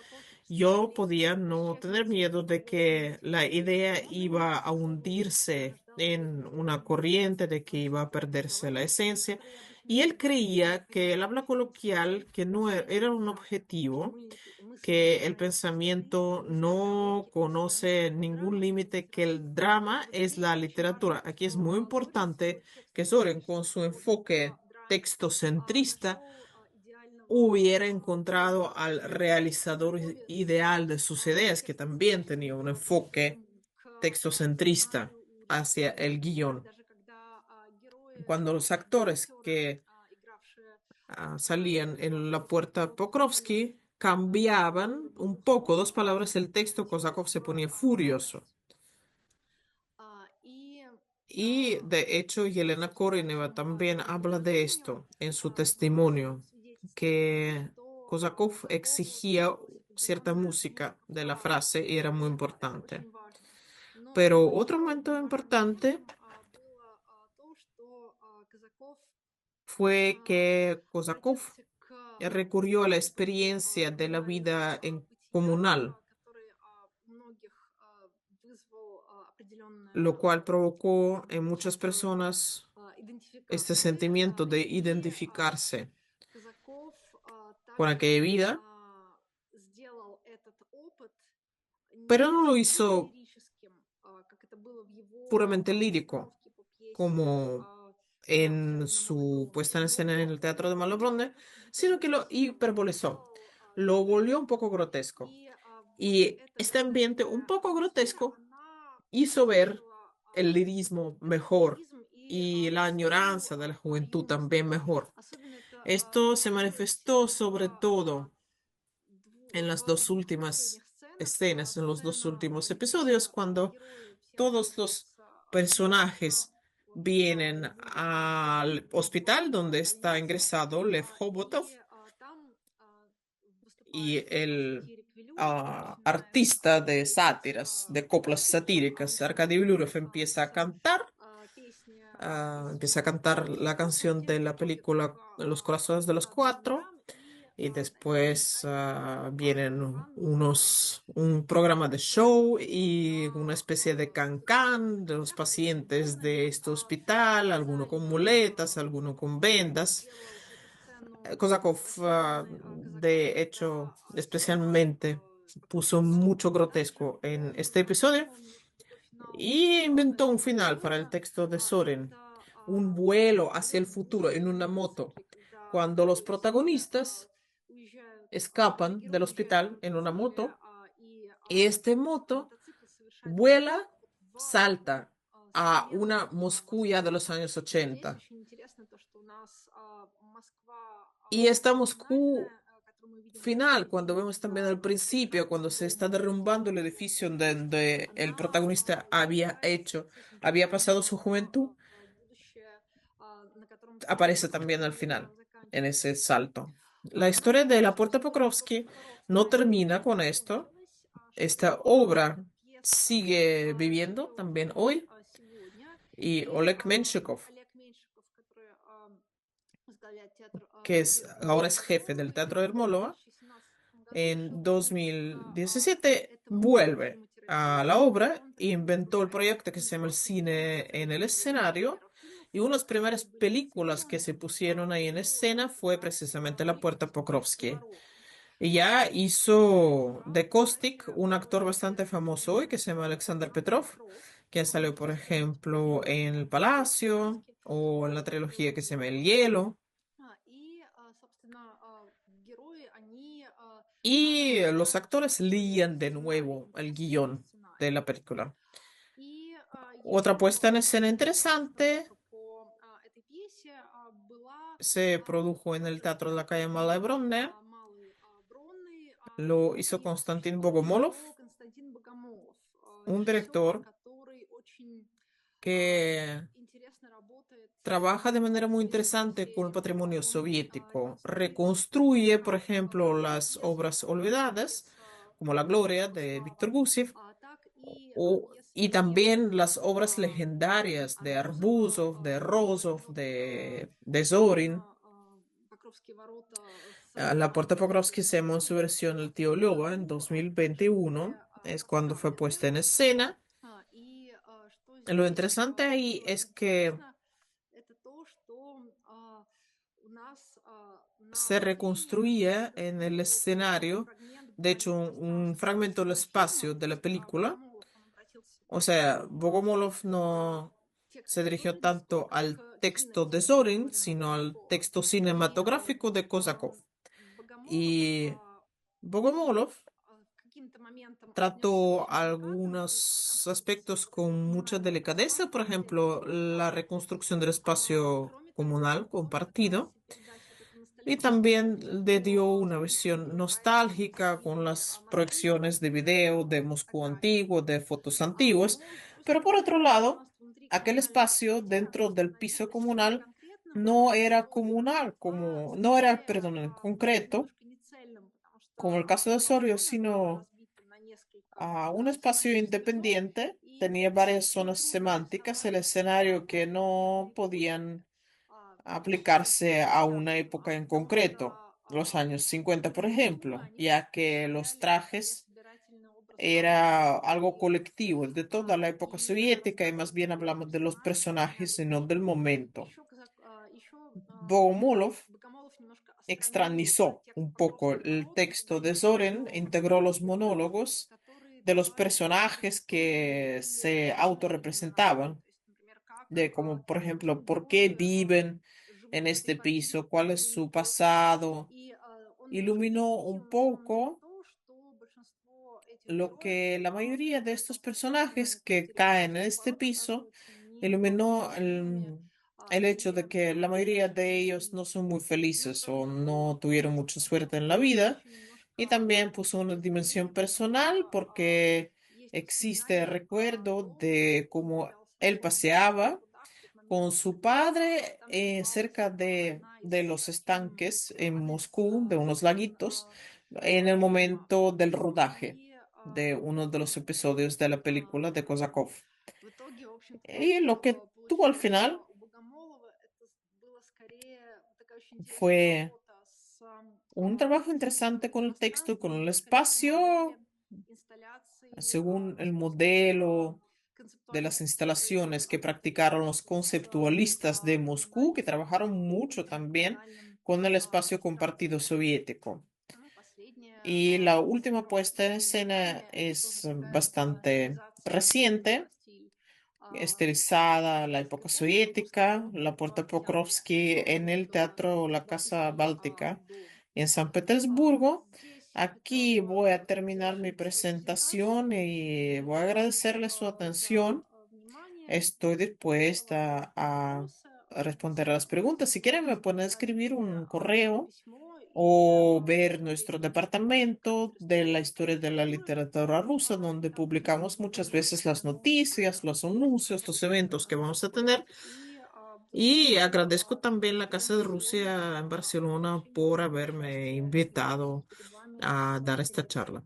Speaker 1: Yo podía no tener miedo de que la idea iba a hundirse en una corriente, de que iba a perderse la esencia. Y él creía que el habla coloquial, que no era un objetivo, que el pensamiento no conoce ningún límite, que el drama es la literatura. Aquí es muy importante que Soren, con su enfoque textocentrista, hubiera encontrado al realizador ideal de sus ideas, que también tenía un enfoque textocentrista hacia el guión. Cuando los actores que salían en la puerta Pokrovsky, cambiaban un poco, dos palabras el texto, Kosakov se ponía furioso. Y de hecho, Yelena Korineva también habla de esto en su testimonio, que Kosakov exigía cierta música de la frase y era muy importante. Pero otro momento importante fue que Kosakov recurrió a la experiencia de la vida en comunal, lo cual provocó en muchas personas este sentimiento de identificarse con aquella vida, pero no lo hizo puramente lírico, como en su puesta en escena en el Teatro de Malobronde, sino que lo hiperbolizó, lo volvió un poco grotesco. Y este ambiente un poco grotesco hizo ver el lirismo mejor y la añoranza de la juventud también mejor. Esto se manifestó sobre todo en las dos últimas escenas, en los dos últimos episodios, cuando todos los personajes vienen al hospital donde está ingresado Lev Hobotov y el artista de sátiras, de coplas satíricas, Arkady Blurov, empieza a cantar la canción de la película Los corazones de los cuatro. Y después vienen un programa de show y una especie de cancán de los pacientes de este hospital, alguno con muletas, alguno con vendas. Kosakov, de hecho, especialmente puso mucho grotesco en este episodio y inventó un final para el texto de Soren, un vuelo hacia el futuro en una moto, cuando los protagonistas escapan del hospital en una moto y este moto vuela, salta a una Moscú ya de los años 80. Y esta Moscú final, cuando vemos también al principio, cuando se está derrumbando el edificio donde el protagonista había pasado su juventud, aparece también al final, en ese salto. La historia de la Puerta Pokrovsky no termina con esto. Esta obra sigue viviendo también hoy y Oleg Menshikov, ahora es jefe del Teatro Ermólova, en 2017 vuelve a la obra e inventó el proyecto que se llama El cine en el escenario. Y una de las primeras películas que se pusieron ahí en escena fue precisamente La Puerta Pokrovsky. Y ya hizo de Kostik un actor bastante famoso hoy que se llama Alexander Petrov, que salió, por ejemplo, en El Palacio o en la trilogía que se llama El Hielo. Y los actores leían de nuevo el guión de la película. Otra puesta en escena interesante se produjo en el Teatro de la calle Malaya Bronne. Lo hizo Konstantin Bogomolov, un director que trabaja de manera muy interesante con el patrimonio soviético. Reconstruye, por ejemplo, las obras olvidadas, como La Gloria de Víctor Gusiev, y también las obras legendarias de Arbuzov, de Rozov, de Zorin. La Puerta Pokrovsky se llamó en su versión El Tío Loba en 2021, es cuando fue puesta en escena. Lo interesante ahí es que se reconstruía en el escenario, de hecho, un fragmento del espacio de la película. O sea, Bogomolov no se dirigió tanto al texto de Zorin, sino al texto cinematográfico de Kosakov. Y Bogomolov trató algunos aspectos con mucha delicadeza, por ejemplo, la reconstrucción del espacio comunal compartido, y también le dio una visión nostálgica con las proyecciones de video de Moscú antiguo, de fotos antiguas, pero por otro lado, aquel espacio dentro del piso comunal no era comunal, como, no era, perdón, en concreto, como el caso de Osorio, sino un espacio independiente, tenía varias zonas semánticas, el escenario que no podían aplicarse a una época en concreto, los años 50, por ejemplo, ya que los trajes era algo colectivo, de toda la época soviética, y más bien hablamos de los personajes y no del momento. Bogomolov extranizó un poco el texto de Zorin, integró los monólogos de los personajes que se autorrepresentaban, de como por ejemplo, por qué viven en este piso, cuál es su pasado. Iluminó un poco lo que la mayoría de estos personajes que caen en este piso, iluminó el hecho de que la mayoría de ellos no son muy felices o no tuvieron mucha suerte en la vida. Y también puso una dimensión personal porque existe recuerdo de cómo él paseaba con su padre cerca de los estanques en Moscú, de unos laguitos, en el momento del rodaje de uno de los episodios de la película de Kozakov. Y lo que tuvo al final fue un trabajo interesante con el texto, con el espacio, según el modelo de las instalaciones que practicaron los conceptualistas de Moscú, que trabajaron mucho también con el espacio compartido soviético. Y la última puesta en escena es bastante reciente, estilizada a la época soviética, la Puerta Pokrovsky en el Teatro La Casa Báltica en San Petersburgo. Aquí voy a terminar mi presentación y voy a agradecerle su atención. Estoy dispuesta a responder a las preguntas. Si quieren, me pueden escribir un correo o ver nuestro departamento de la historia de la literatura rusa, donde publicamos muchas veces las noticias, los anuncios, los eventos que vamos a tener. Y agradezco también la Casa de Rusia en Barcelona por haberme invitado a dar esta charla.